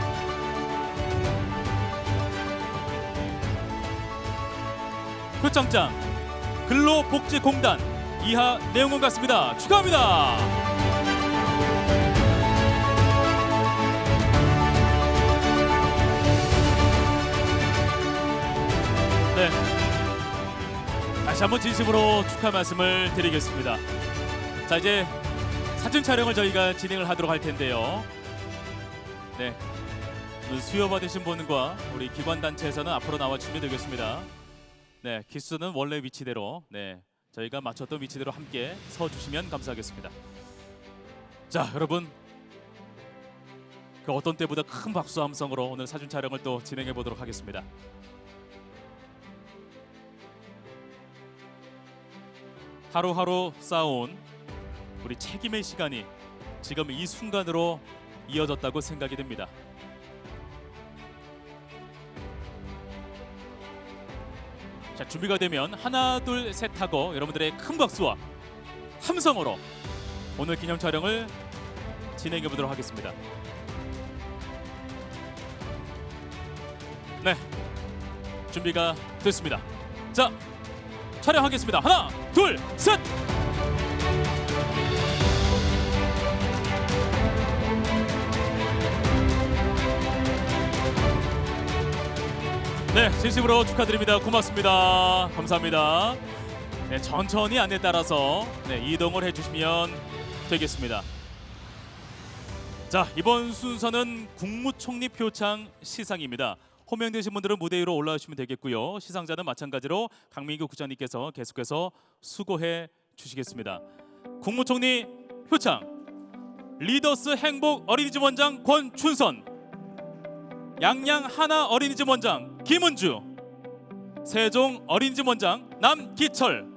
Speaker 1: 표창장 근로복지공단 이하 내용은 같습니다. 축하합니다. 네, 다시 한번 진심으로 축하 말씀을 드리겠습니다. 자, 이제 사진 촬영을 저희가 진행을 하도록 할 텐데요. 네, 수여받으신 분과 우리 기관단체에서는 앞으로 나와주시면 되겠습니다. 네, 기수는 원래 위치대로 저희가 맞췄던 위치대로 함께 서주시면 감사하겠습니다. 자, 여러분, 그 어떤 때보다 큰 박수 함성으로 오늘 사진 촬영을 또 진행해 보도록 하겠습니다. 하루하루 쌓아온 우리 책임의 시간이 지금 이 순간으로 이어졌다고 생각이 됩니다. 자, 준비가 되면 하나 둘 셋 하고 여러분들의 큰 박수와 함성으로 오늘 기념 촬영을 진행해 보도록 하겠습니다. 네, 준비가 됐습니다. 자, 촬영하겠습니다. 하나 둘 셋. 네, 진심으로 축하드립니다. 고맙습니다. 감사합니다. 네, 천천히 안내 따라서 이동을 해주시면 되겠습니다. 자, 이번 순서는 국무총리 표창 시상입니다. 호명되신 분들은 무대 위로 올라오시면 되겠고요. 시상자는 마찬가지로 강민규 국장님께서 계속해서 수고해 주시겠습니다. 국무총리 표창 리더스 행복 어린이집 원장 권춘선, 양양 하나 어린이집 원장 김은주, 세종 어린이집 원장 남기철,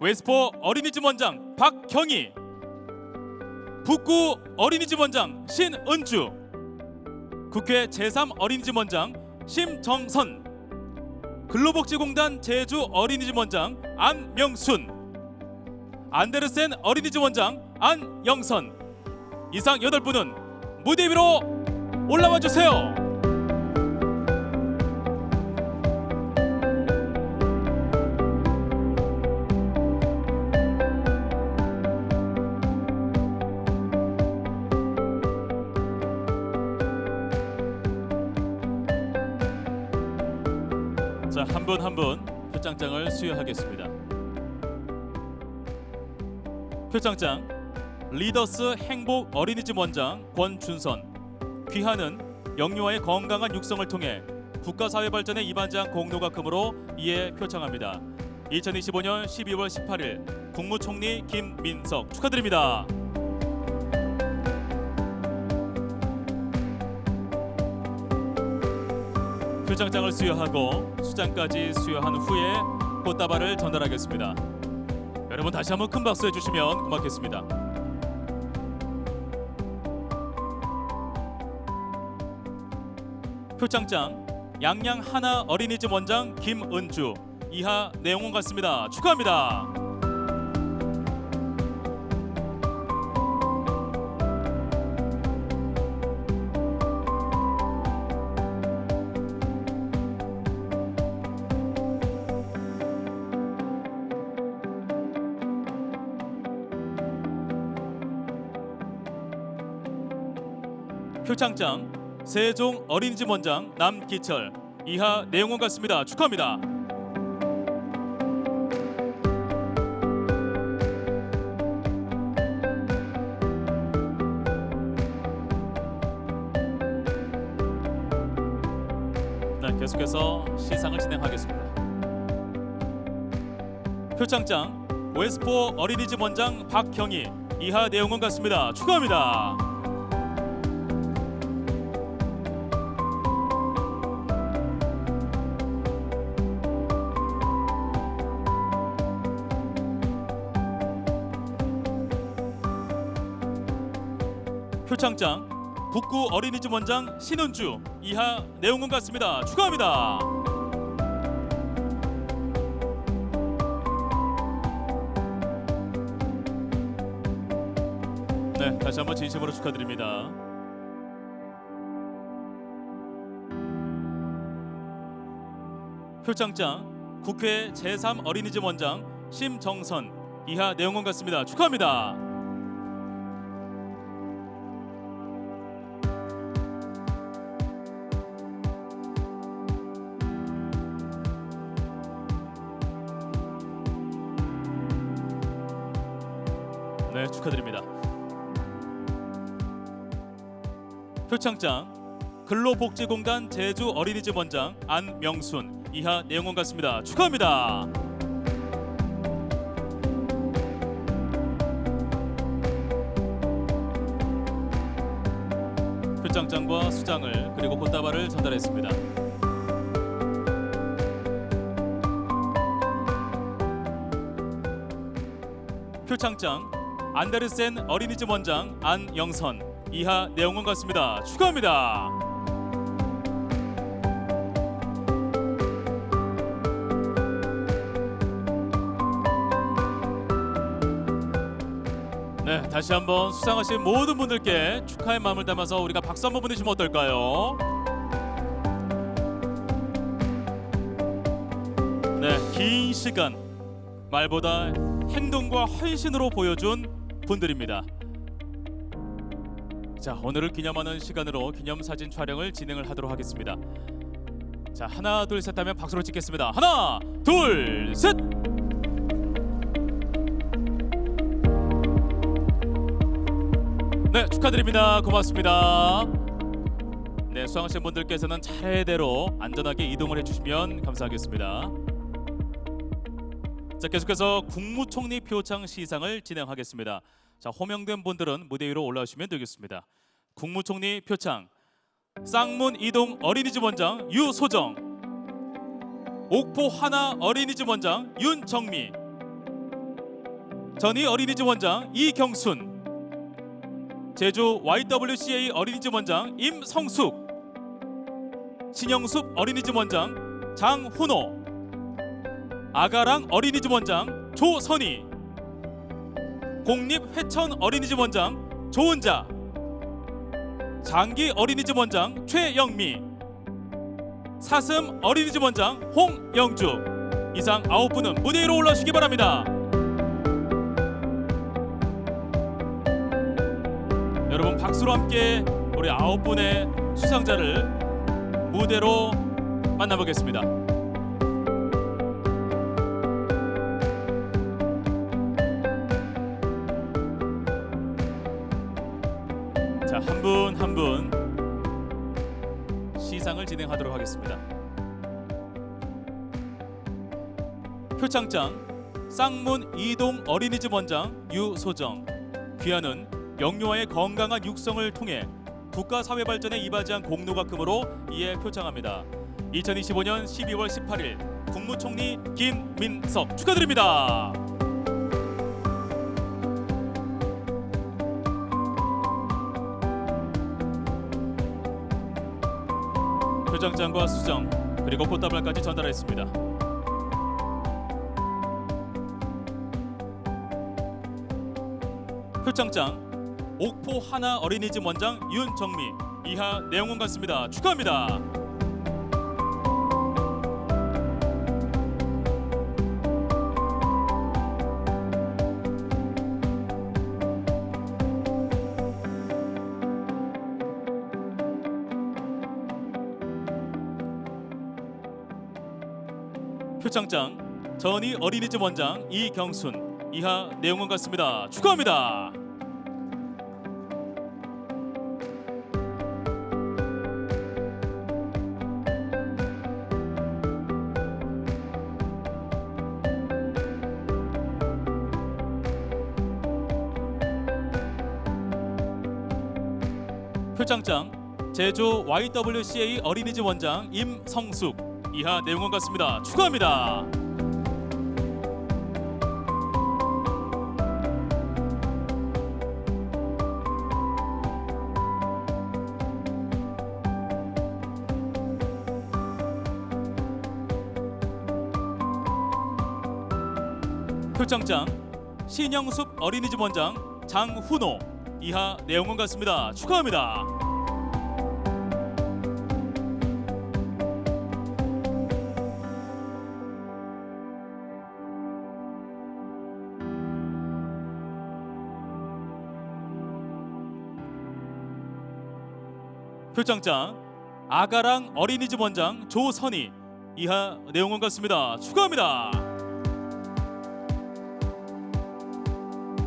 Speaker 1: 웨스포 어린이집 원장 박경희, 북구 어린이집 원장 신은주, 국회 제3 어린이집 원장 심정선, 근로복지공단 제주 어린이집 원장 안명순, 안데르센 어린이집 원장 안영선, 이상 8분은 무대 위로 올라와 주세요. 분 한 분 표창장을 수여하겠습니다. 표창장 리더스 행복 어린이집 원장 권준선. 귀하는 영유아의 건강한 육성을 통해 국가 사회 발전에 이반장 공로가금으로 이에 표창합니다. 2025년 12월 18일 국무총리 김민석 축하드립니다. 표창장을 수여하고 수장까지 수여한 후에 꽃다발을 전달하겠습니다. 여러분 다시 한번 큰 박수 해주시면 고맙겠습니다. 표창장 양양 하나 어린이집 원장 김은주. 이하 내용은 같습니다. 축하합니다. 표창장 세종 어린이집 원장 남기철. 이하 내용은 같습니다. 축하합니다. 네, 계속해서 시상을 진행하겠습니다. 표창장 웨스포 어린이집 원장 박경희. 이하 내용은 같습니다. 축하합니다. 표창장 북구 어린이집 원장 신은주. 이하 내용은 같습니다. 축하합니다. 네, 다시 한번 진심으로 축하드립니다. 표창장 국회 제3 어린이집 원장 심정선. 이하 내용은 같습니다. 축하합니다. 네, 축하드립니다. 표창장 근로복지공단 제주 어린이집 원장 안명순. 이하 내용은 같습니다. 축하합니다. 표창장과 수장을 그리고 꽃다발을 전달했습니다. 표창장 안데르센 어린이집 원장 안영선. 이하 내용은 같습니다. 축하합니다. 네, 다시 한번 수상하신 모든 분들께 축하의 마음을 담아서 우리가 박수 한번 보내주시면 어떨까요? 네, 긴 시간 말보다 행동과 헌신으로 보여준 분들입니다. 자, 오늘을 기념하는 시간으로 기념사진 촬영을 진행을 하도록 하겠습니다. 자, 하나 둘 셋 하면 박수로 찍겠습니다. 하나 둘 셋. 네, 축하드립니다. 고맙습니다. 네, 수상하신 분들께서는 차례대로 안전하게 이동을 해주시면 감사하겠습니다. 자, 계속해서 국무총리 표창 시상을 진행하겠습니다. 자, 호명된 분들은 무대 위로 올라오시면 되겠습니다. 국무총리 표창 쌍문 이동 어린이집 원장 유소정, 옥포 하나 어린이집 원장 윤정미, 전희 어린이집 원장 이경순, 제주 YWCA 어린이집 원장 임성숙, 신영숲 어린이집 원장 장훈호, 아가랑 어린이집 원장 조선희, 공립회천 어린이집 원장 조은자, 장기 어린이집 원장 최영미, 사슴 어린이집 원장 홍영주. 이상 9분은 무대 위로 올라오시기 바랍니다. 여러분 박수로 함께 우리 9분의 수상자를 무대로 만나보겠습니다. 자, 한 분 한 분 시상을 진행하도록 하겠습니다. 표창장 쌍문 이동 어린이집 원장 유소정. 귀하는 영유아의 건강한 육성을 통해 국가 사회 발전에 이바지한 공로가 크므로 이에 표창합니다. 2025년 12월 18일 국무총리 김민석 축하드립니다. 표창장과 수정 그리고 꽃다발까지 전달했습니다. 표창장 옥포 하나 어린이집 원장 윤정미. 이하 내용은 같습니다. 축하합니다. 표창장 전희 어린이집 원장 이경순. 이하 내용은 같습니다. 축하합니다. 표창장 제주 YWCA 어린이집 원장 임성숙. 이하 내용은 같습니다. 축하합니다. 표창장 신영숙 어린이집 원장 장훈호. 이하 내용은 같습니다. 축하합니다. 표창장 아가랑 어린이집 원장 조선희. 이하 내용은 같습니다. 축하합니다.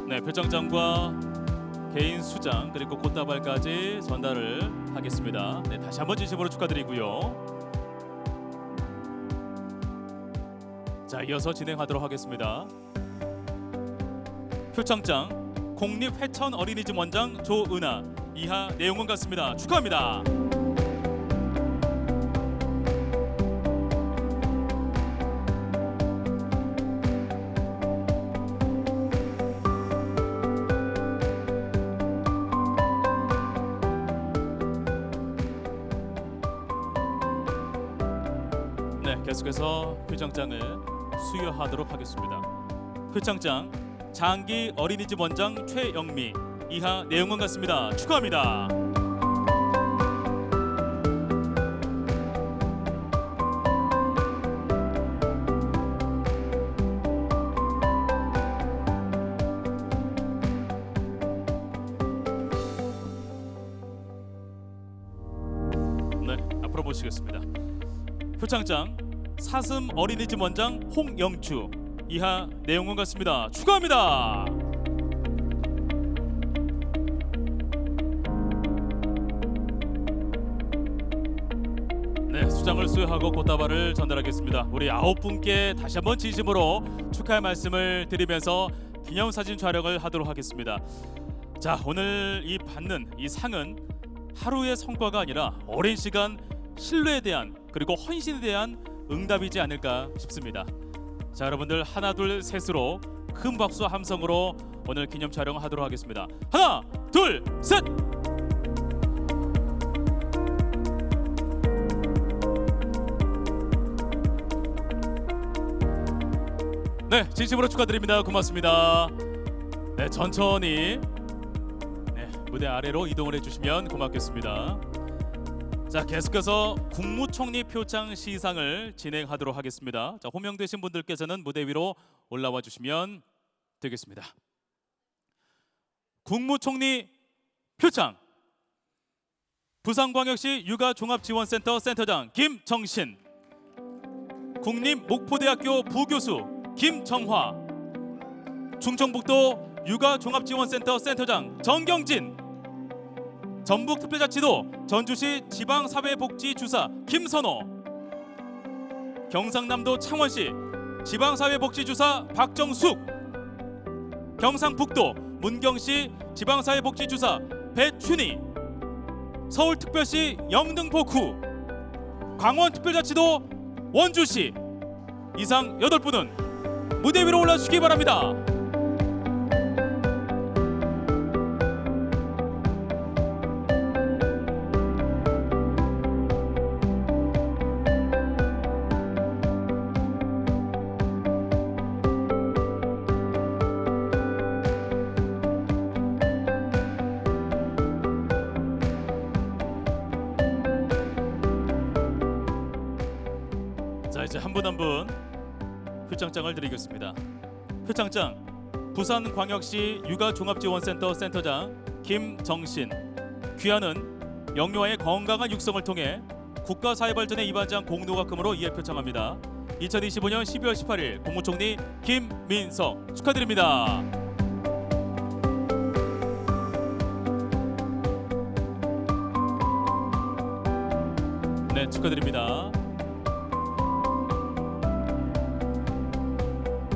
Speaker 1: 네, 표창장과 개인 수장 그리고 꽃다발까지 전달을 하겠습니다. 네, 다시 한번 진심으로 축하드리고요. 자, 이어서 진행하도록 하겠습니다. 표창장 공립회천 어린이집 원장 조은아. 이하 내용은 같습니다. 축하합니다. 네, 계속해서 표창장을 수여하도록 하겠습니다. 표창장 장기 어린이집 원장 최영미. 이하 내용은 같습니다. 축하합니다. 네, 앞으로 모시겠습니다. 표창장 사슴 어린이집 원장 홍영추. 이하 내용은 같습니다. 축하합니다. 네, 수장을 수여하고 꽃다발을 전달하겠습니다. 우리 9분께 다시 한번 진심으로 축하의 말씀을 드리면서 기념사진 촬영을 하도록 하겠습니다. 자, 오늘 이 받는 이 상은 하루의 성과가 아니라 오랜 시간 신뢰에 대한 그리고 헌신에 대한 응답이지 않을까 싶습니다. 자, 여러분들 하나 둘 셋으로 큰 박수와 함성으로 오늘 기념 촬영을 하도록 하겠습니다. 하나 둘 셋. 네, 진심으로 축하드립니다. 고맙습니다. 네, 천천히 무대 아래로 이동을 해주시면 고맙겠습니다. 자, 계속해서 국무총리 표창 시상을 진행하도록 하겠습니다. 자, 호명되신 분들께서는 무대 위로 올라와 주시면 되겠습니다. 국무총리 표창 부산광역시 육아종합지원센터 센터장 김정신, 국립목포대학교 부교수 김정화, 충청북도 육아종합지원센터 센터장 정경진, 전북특별자치도 전주시 지방사회복지주사 김선호, 경상남도 창원시 지방사회복지주사 박정숙, 경상북도 문경시 지방사회복지주사 배춘희, 서울특별시 영등포구, 강원특별자치도 원주시 이상 8분은 무대 위로 올라주시기 바랍니다. 자, 이제 한 분 한 분 표창장을 드리겠습니다. 표창장 부산광역시 육아종합지원센터 센터장 김정신, 귀하는 영유아의 건강한 육성을 통해 국가사회발전의 이바지한 공로가금으로 이에 표창합니다. 2025년 12월 18일 국무총리 김민석 축하드립니다. 네, 축하드립니다.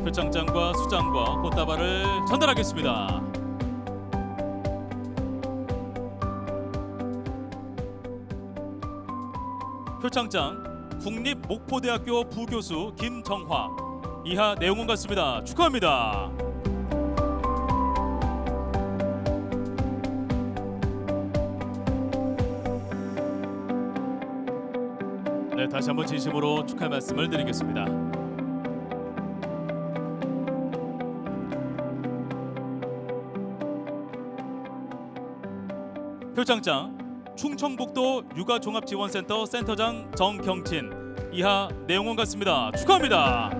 Speaker 1: 표창장과 수장과 꽃다발을 전달하겠습니다. 표창장 국립목포대학교 부교수 김정화, 이하 내용은 같습니다. 축하합니다. 네, 다시 한번 진심으로 축하 말씀을 드리겠습니다. 표창장 충청북도 육아종합지원센터 센터장 정경진, 이하 내용은 같습니다. 축하합니다.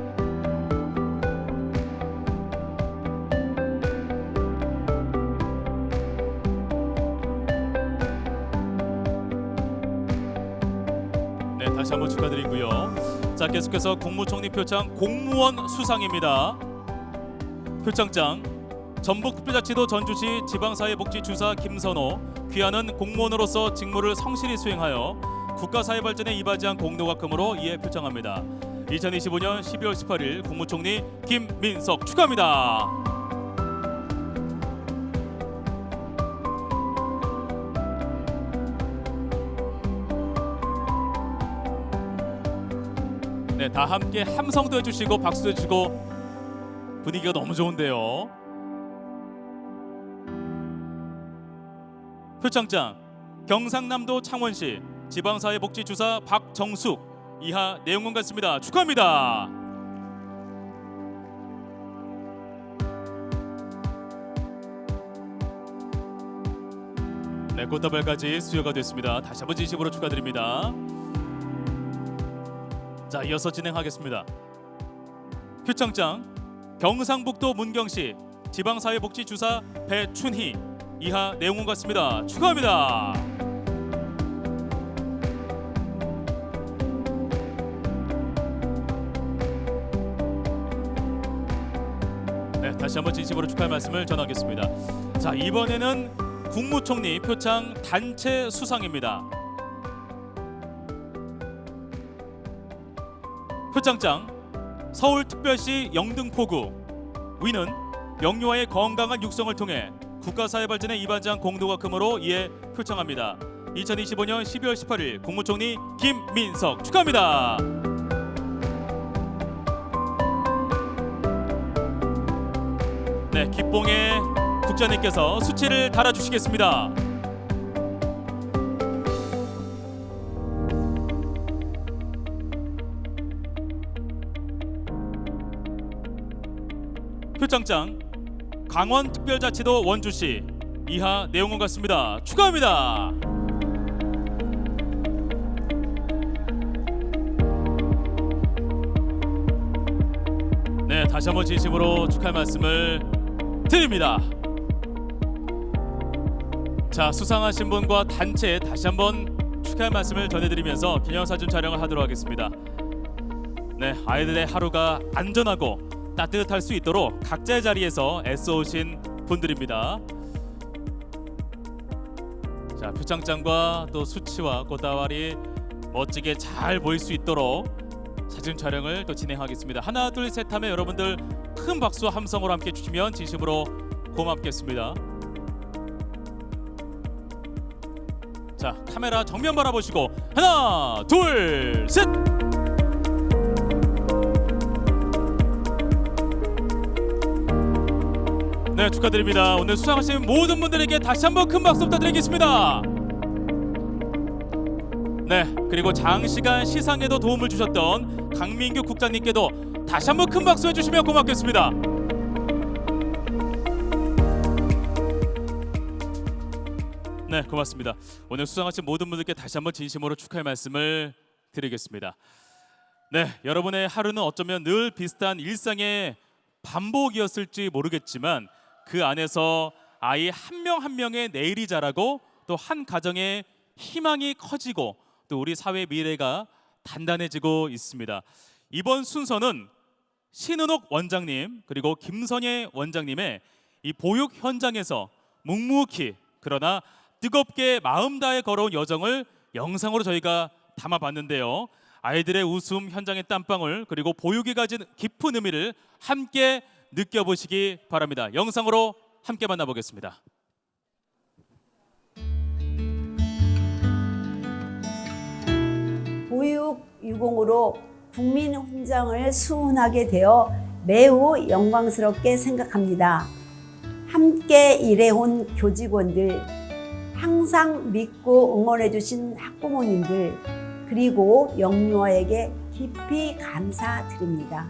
Speaker 1: 네, 다시 한번 축하드리고요. 자, 계속해서 국무총리 표창 공무원 수상입니다. 표창장 전북특별자치도 전주시 지방사회복지주사 김선호, 귀하는 공무원으로서 직무를 성실히 수행하여 국가사회발전에 이바지한 공로가금으로 이에 표창합니다. 2025년 12월 18일 국무총리 김민석 축하합니다. 네, 다 함께 함성도 해주시고 박수도 해주시고 분위기가 너무 좋은데요. 표창장 경상남도 창원시 지방사회복지주사 박정숙, 이하 내용은 같습니다. 축하합니다. 네, 꽃다발까지 수여가 됐습니다. 다시 한번 진심으로 축하드립니다. 자, 이어서 진행하겠습니다. 표창장 경상북도 문경시 지방사회복지주사 배춘희, 이하 내용은 같습니다. 축하합니다. 네, 다시 한번 진심으로 축하의 말씀을 전하겠습니다. 자, 이번에는 국무총리 표창 단체 수상입니다. 표창장 서울특별시 영등포구, 위는 영유아의 건강한 육성을 통해 국가사회발전에 이바지한 공로가금으로 이에 표창합니다. 2025년 12월 18일 국무총리 김민석 축하합니다. 네, 기뽕에 국장님께서 수치를 달아주시겠습니다. 표창장 강원특별자치도 원주시, 이하 내용은 같습니다. 축하합니다. 네, 다시 한번 진심으로 축하의 말씀을 드립니다. 자, 수상하신 분과 단체에 다시 한번 축하의 말씀을 전해드리면서 기념사진 촬영을 하도록 하겠습니다. 네, 아이들의 하루가 안전하고 따뜻할 수 있도록 각자의 자리에서 애써오신 분들입니다. 자, 표창장과 또 수치와 꽃다발이 멋지게 잘 보일 수 있도록 사진 촬영을 또 진행하겠습니다. 하나 둘 셋 하면 여러분들 큰 박수와 함성으로 함께 해주시면 진심으로 고맙겠습니다. 자, 카메라 정면 바라보시고 하나 둘 셋. 네, 축하드립니다. 오늘 수상하신 모든 분들에게 다시 한번 큰 박수 부탁드리겠습니다. 네, 그리고 장시간 시상에도 도움을 주셨던 강민규 국장님께도 다시 한번 큰 박수 해주시면 고맙겠습니다. 네, 고맙습니다. 오늘 수상하신 모든 분들께 다시 한번 진심으로 축하의 말씀을 드리겠습니다. 네, 여러분의 하루는 어쩌면 늘 비슷한 일상의 반복이었을지 모르겠지만 그 안에서 아이 한 명 한 명의 내일이 자라고 또 한 가정의 희망이 커지고 또 우리 사회의 미래가 단단해지고 있습니다. 이번 순서는 신은옥 원장님 그리고 김선예 원장님의 이 보육 현장에서 묵묵히 그러나 뜨겁게 마음 다해 걸어온 여정을 영상으로 저희가 담아봤는데요. 아이들의 웃음, 현장의 땀방울 그리고 보육이 가진 깊은 의미를 함께 느껴보시기 바랍니다. 영상으로 함께 만나보겠습니다.
Speaker 7: 보육유공으로 국민훈장을 수훈하게 되어 매우 영광스럽게 생각합니다. 함께 일해온 교직원들, 항상 믿고 응원해주신 학부모님들, 그리고 영유아에게 깊이 감사드립니다.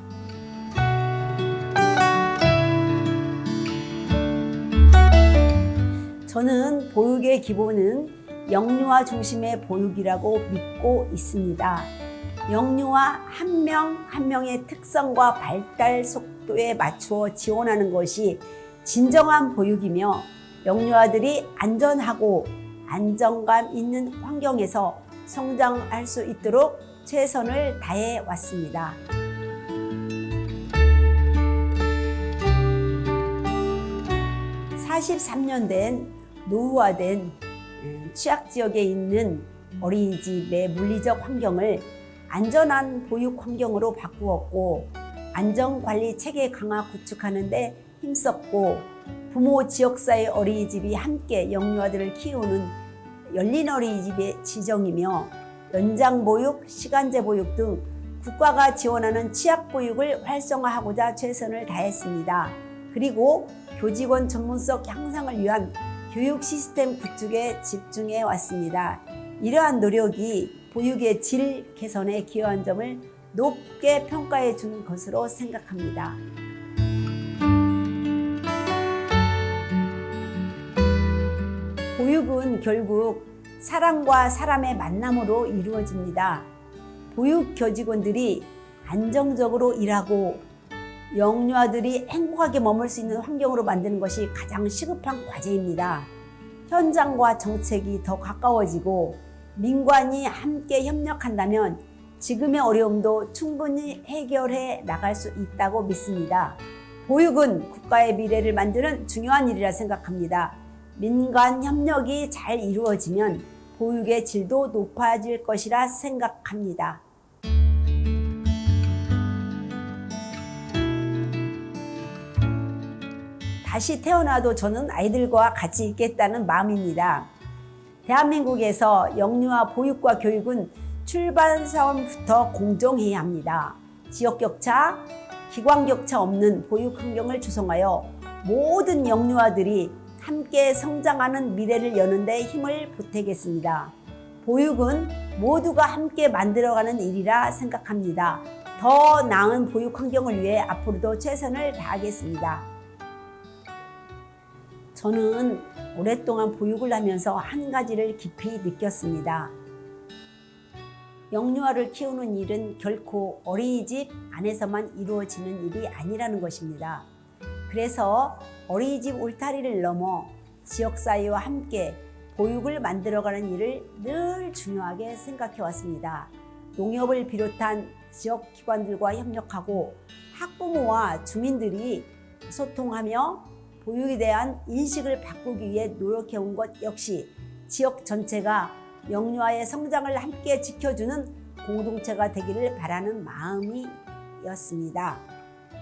Speaker 7: 저는 보육의 기본은 영유아 중심의 보육이라고 믿고 있습니다. 영유아 한 명 한 명의 특성과 발달 속도에 맞추어 지원하는 것이 진정한 보육이며 영유아들이 안전하고 안정감 있는 환경에서 성장할 수 있도록 최선을 다해 왔습니다. (43년) 된 노후화된 취약 지역에 있는 어린이집의 물리적 환경을 안전한 보육 환경으로 바꾸었고 안전관리 체계 강화 구축하는 데 힘썼고 부모 지역사회 어린이집이 함께 영유아들을 키우는 열린 어린이집의 지정이며 연장보육, 시간제 보육 등 국가가 지원하는 취약보육을 활성화하고자 최선을 다했습니다. 그리고 교직원 전문성 향상을 위한 교육 시스템 구축에 집중해 왔습니다. 이러한 노력이 보육의 질 개선에 기여한 점을 높게 평가해 준 것으로 생각합니다. 보육은 결국 사람과 사람의 만남으로 이루어집니다. 보육 교직원들이 안정적으로 일하고 영유아들이 행복하게 머물 수 있는 환경으로 만드는 것이 가장 시급한 과제입니다. 현장과 정책이 더 가까워지고 민관이 함께 협력한다면 지금의 어려움도 충분히 해결해 나갈 수 있다고 믿습니다. 보육은 국가의 미래를 만드는 중요한 일이라 생각합니다. 민간 협력이 잘 이루어지면 보육의 질도 높아질 것이라 생각합니다. 다시 태어나도 저는 아이들과 같이 있겠다는 마음입니다. 대한민국에서 영유아 보육과 교육은 출발선부터 공정해야 합니다. 지역격차, 기관격차 없는 보육 환경을 조성하여 모든 영유아들이 함께 성장하는 미래를 여는 데 힘을 보태겠습니다. 보육은 모두가 함께 만들어가는 일이라 생각합니다. 더 나은 보육 환경을 위해 앞으로도 최선을 다하겠습니다. 저는 오랫동안 보육을 하면서 한 가지를 깊이 느꼈습니다. 영유아를 키우는 일은 결코 어린이집 안에서만 이루어지는 일이 아니라는 것입니다. 그래서 어린이집 울타리를 넘어 지역사회와 함께 보육을 만들어가는 일을 늘 중요하게 생각해 왔습니다. 농협을 비롯한 지역기관들과 협력하고 학부모와 주민들이 소통하며 보육에 대한 인식을 바꾸기 위해 노력해온 것 역시 지역 전체가 영유아의 성장을 함께 지켜주는 공동체가 되기를 바라는 마음이었습니다.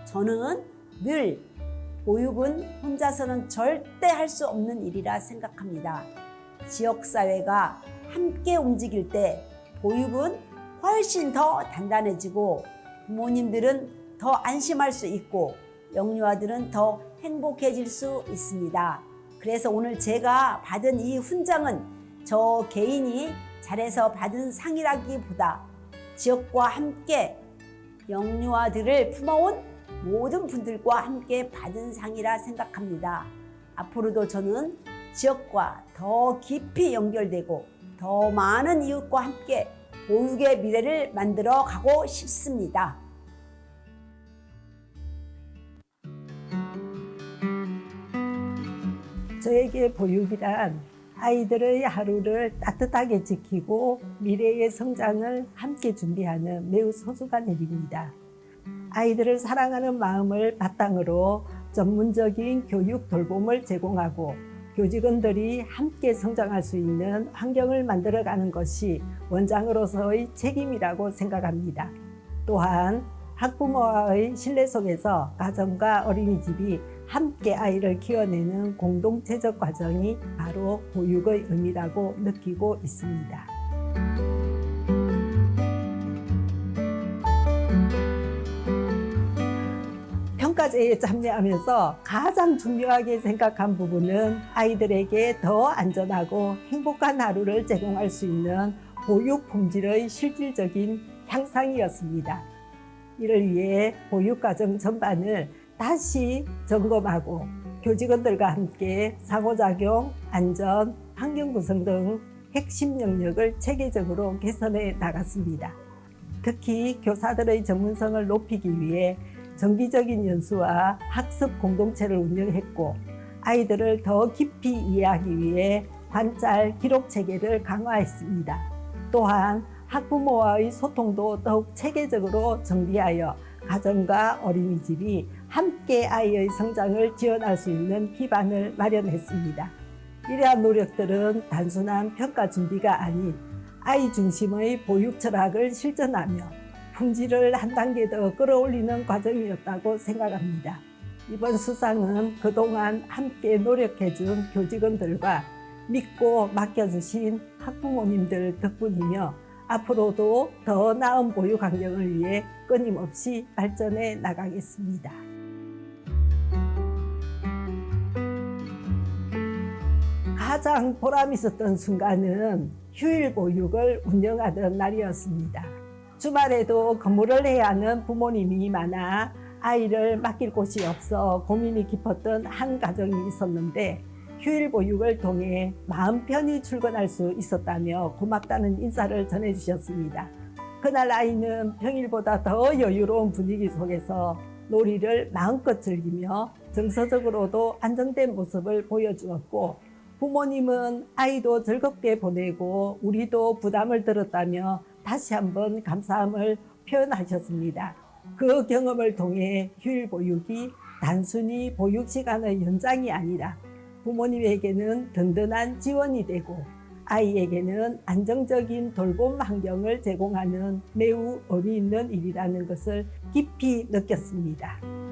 Speaker 7: 저는 늘 보육은 혼자서는 절대 할 수 없는 일이라 생각합니다. 지역사회가 함께 움직일 때 보육은 훨씬 더 단단해지고 부모님들은 더 안심할 수 있고 영유아들은 더 행복해질 수 있습니다. 그래서 오늘 제가 받은 이 훈장은 저 개인이 잘해서 받은 상이라기보다 지역과 함께 영유아들을 품어온 모든 분들과 함께 받은 상이라 생각합니다. 앞으로도 저는 지역과 더 깊이 연결되고 더 많은 이웃과 함께 보육의 미래를 만들어 가고 싶습니다.
Speaker 8: 저에게 보육이란 아이들의 하루를 따뜻하게 지키고 미래의 성장을 함께 준비하는 매우 소중한 일입니다. 아이들을 사랑하는 마음을 바탕으로 전문적인 교육 돌봄을 제공하고 교직원들이 함께 성장할 수 있는 환경을 만들어가는 것이 원장으로서의 책임이라고 생각합니다. 또한 학부모와의 신뢰 속에서 가정과 어린이집이 함께 아이를 키워내는 공동체적 과정이 바로 보육의 의미라고 느끼고 있습니다. 평가제에 참여하면서 가장 중요하게 생각한 부분은 아이들에게 더 안전하고 행복한 하루를 제공할 수 있는 보육 품질의 실질적인 향상이었습니다. 이를 위해 보육과정 전반을 다시 점검하고 교직원들과 함께 상호작용, 안전, 환경 구성 등 핵심 영역을 체계적으로 개선해 나갔습니다. 특히 교사들의 전문성을 높이기 위해 정기적인 연수와 학습 공동체를 운영했고 아이들을 더 깊이 이해하기 위해 관찰, 기록 체계를 강화했습니다. 또한 학부모와의 소통도 더욱 체계적으로 정비하여 가정과 어린이집이 함께 아이의 성장을 지원할 수 있는 기반을 마련했습니다. 이러한 노력들은 단순한 평가 준비가 아닌 아이 중심의 보육 철학을 실천하며 품질을 한 단계 더 끌어올리는 과정이었다고 생각합니다. 이번 수상은 그동안 함께 노력해준 교직원들과 믿고 맡겨주신 학부모님들 덕분이며 앞으로도 더 나은 보육 환경을 위해 끊임없이 발전해 나가겠습니다. 가장 보람 있었던 순간은 휴일 보육을 운영하던 날이었습니다. 주말에도 근무를 해야 하는 부모님이 많아 아이를 맡길 곳이 없어 고민이 깊었던 한 가정이 있었는데 휴일 보육을 통해 마음 편히 출근할 수 있었다며 고맙다는 인사를 전해주셨습니다. 그날 아이는 평일보다 더 여유로운 분위기 속에서 놀이를 마음껏 즐기며 정서적으로도 안정된 모습을 보여주었고 부모님은 아이도 즐겁게 보내고 우리도 부담을 들었다며 다시 한번 감사함을 표현하셨습니다. 그 경험을 통해 휴일 보육이 단순히 보육 시간의 연장이 아니라 부모님에게는 든든한 지원이 되고 아이에게는 안정적인 돌봄 환경을 제공하는 매우 의미 있는 일이라는 것을 깊이 느꼈습니다.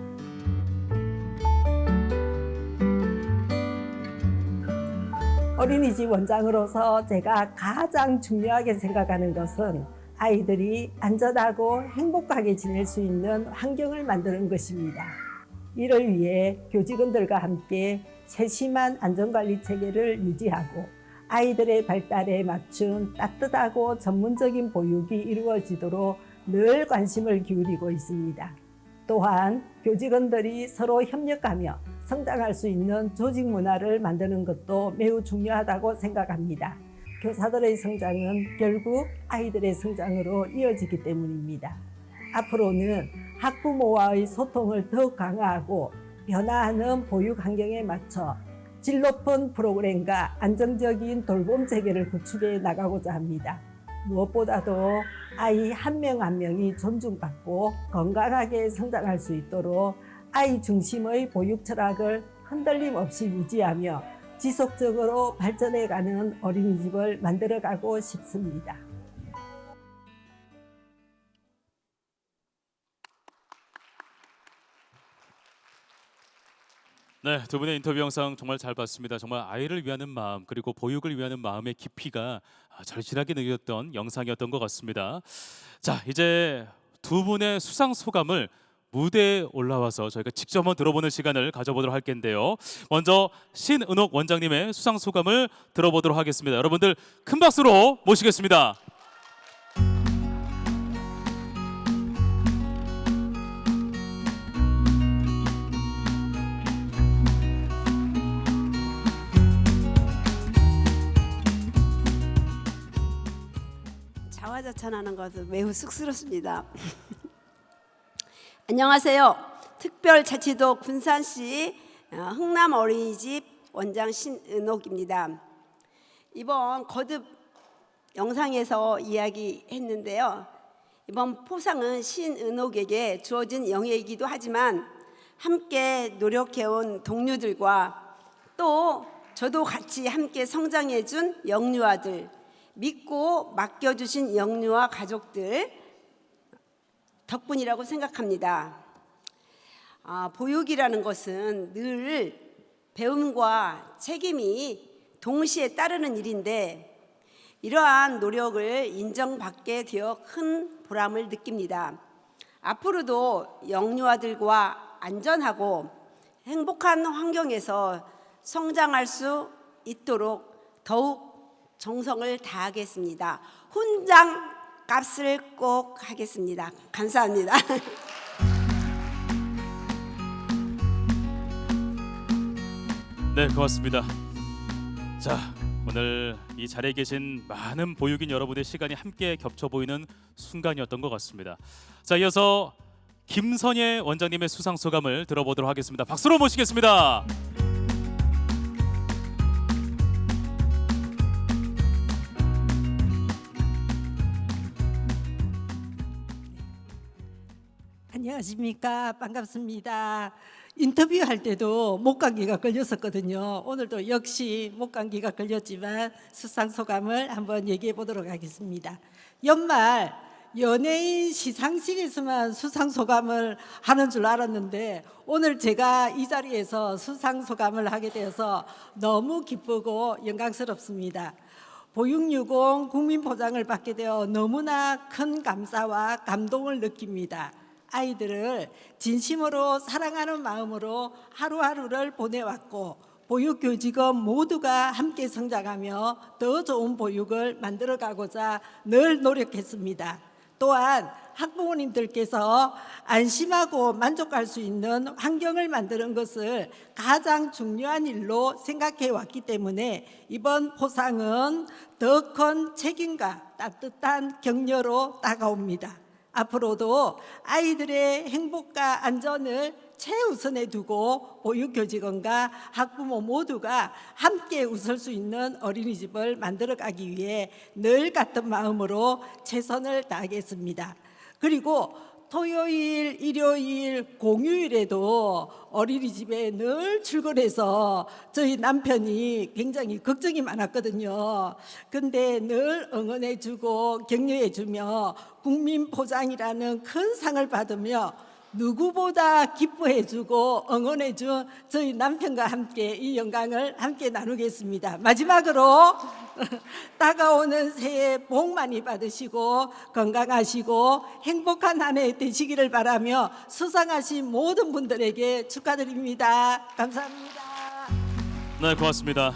Speaker 8: 어린이집 원장으로서 제가 가장 중요하게 생각하는 것은 아이들이 안전하고 행복하게 지낼 수 있는 환경을 만드는 것입니다. 이를 위해 교직원들과 함께 세심한 안전관리 체계를 유지하고 아이들의 발달에 맞춘 따뜻하고 전문적인 보육이 이루어지도록 늘 관심을 기울이고 있습니다. 또한 교직원들이 서로 협력하며 성장할 수 있는 조직 문화를 만드는 것도 매우 중요하다고 생각합니다. 교사들의 성장은 결국 아이들의 성장으로 이어지기 때문입니다. 앞으로는 학부모와의 소통을 더욱 강화하고 변화하는 보육 환경에 맞춰 질 높은 프로그램과 안정적인 돌봄 체계를 구축해 나가고자 합니다. 무엇보다도 아이 한 명 한 명이 존중받고 건강하게 성장할 수 있도록 아이 중심의 보육 철학을 흔들림 없이 유지하며 지속적으로 발전해가는 어린이집을 만들어가고 싶습니다.
Speaker 1: 네, 두 분의 인터뷰 영상 정말 잘 봤습니다. 정말 아이를 위하는 마음 그리고 보육을 위하는 마음의 깊이가 절실하게 느꼈던 영상이었던 것 같습니다. 자, 이제 두 분의 수상 소감을 무대에 올라와서 저희가 직접 한번 들어보는 시간을 가져보도록 할 텐데요. 먼저 신은옥 원장님의 수상 소감을 들어보도록 하겠습니다. 여러분들 큰 박수로 모시겠습니다.
Speaker 7: 자화자찬하는 것은 매우 쑥스럽습니다. 안녕하세요. 특별자치도 군산시 흥남 어린이집 원장 신은옥입니다. 이번 거듭 영상에서 이야기했는데요. 이번 포상은 신은옥에게 주어진 영예이기도 하지만 함께 노력해온 동료들과 또 저도 같이 함께 성장해준 영유아들, 믿고 맡겨주신 영유아 가족들 덕분이라고 생각합니다. 보육이라는 것은 늘 배움과 책임이 동시에 따르는 일인데 이러한 노력을 인정받게 되어 큰 보람을 느낍니다. 앞으로도 영유아들과 안전하고 행복한 환경에서 성장할 수 있도록 더욱 정성을 다하겠습니다. 훈장 값을 꼭 하겠습니다. 감사합니다.
Speaker 1: 네, 고맙습니다. 자, 오늘 이 자리에 계신 많은 보육인 여러분의 시간이 함께 겹쳐 보이는 순간이었던 것 같습니다. 자, 이어서 김선예 원장님의 수상 소감을 들어보도록 하겠습니다. 박수로 모시겠습니다.
Speaker 8: 안녕하십니까. 반갑습니다. 인터뷰할 때도 목감기가 걸렸었거든요. 오늘도 역시 목감기가 걸렸지만 수상 소감을 한번 얘기해 보도록 하겠습니다. 연말 연예인 시상식에서만 수상 소감을 하는 줄 알았는데 오늘 제가 이 자리에서 수상 소감을 하게 되어서 너무 기쁘고 영광스럽습니다. 보육유공 국민포장을 받게 되어 너무나 큰 감사와 감동을 느낍니다. 아이들을 진심으로 사랑하는 마음으로 하루하루를 보내왔고 보육교직원 모두가 함께 성장하며 더 좋은 보육을 만들어가고자 늘 노력했습니다. 또한 학부모님들께서 안심하고 만족할 수 있는 환경을 만드는 것을 가장 중요한 일로 생각해 왔기 때문에 이번 포상은 더 큰 책임과 따뜻한 격려로 다가옵니다. 앞으로도 아이들의 행복과 안전을 최우선에 두고 보육교직원과 학부모 모두가 함께 웃을 수 있는 어린이집을 만들어가기 위해 늘 같은 마음으로 최선을 다하겠습니다. 그리고 토요일, 일요일, 공휴일에도 어린이집에 늘 출근해서 저희 남편이 굉장히 걱정이 많았거든요. 근데 늘 응원해주고 격려해주며 국민포장이라는 큰 상을 받으며 누구보다 기뻐해주고 응원해준 저희 남편과 함께 이 영광을 함께 나누겠습니다. 마지막으로 다가오는 새해 복 많이 받으시고 건강하시고 행복한 한 해 되시기를 바라며 수상하신 모든 분들에게 축하드립니다. 감사합니다.
Speaker 1: 네, 고맙습니다.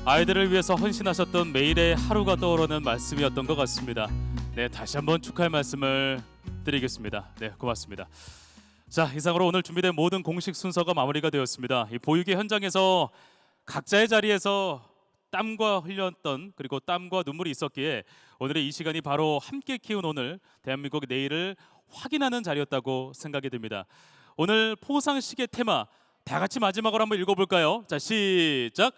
Speaker 1: 아이들을 위해서 헌신하셨던 매일의 하루가 떠오르는 말씀이었던 것 같습니다. 네, 다시 한번 축하의 말씀을 드리겠습니다. 네, 고맙습니다. 자, 이상으로 오늘 준비된 모든 공식 순서가 마무리가 되었습니다. 이 보육의 현장에서 각자의 자리에서 땀과 흘렸던 그리고 땀과 눈물이 있었기에 오늘의 이 시간이 바로 함께 키운 오늘 대한민국의 내일을 확인하는 자리였다고 생각이 듭니다. 오늘 포상식의 테마 다 같이 마지막으로 한번 읽어볼까요? 자, 시작.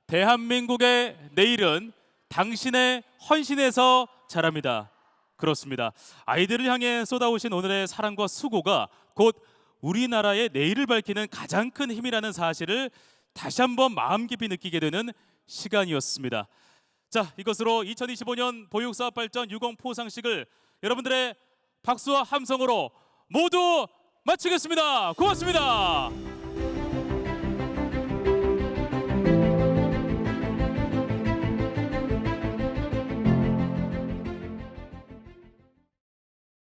Speaker 1: 대한민국의 내일은 당신의 헌신에서 자랍니다. 그렇습니다. 아이들을 향해 쏟아오신 오늘의 사랑과 수고가 곧 우리나라의 내일을 밝히는 가장 큰 힘이라는 사실을 다시 한번 마음 깊이 느끼게 되는 시간이었습니다. 자, 이것으로 2025년 보육사업 발전 유공 포상식을 여러분들의 박수와 함성으로 모두 마치겠습니다. 고맙습니다.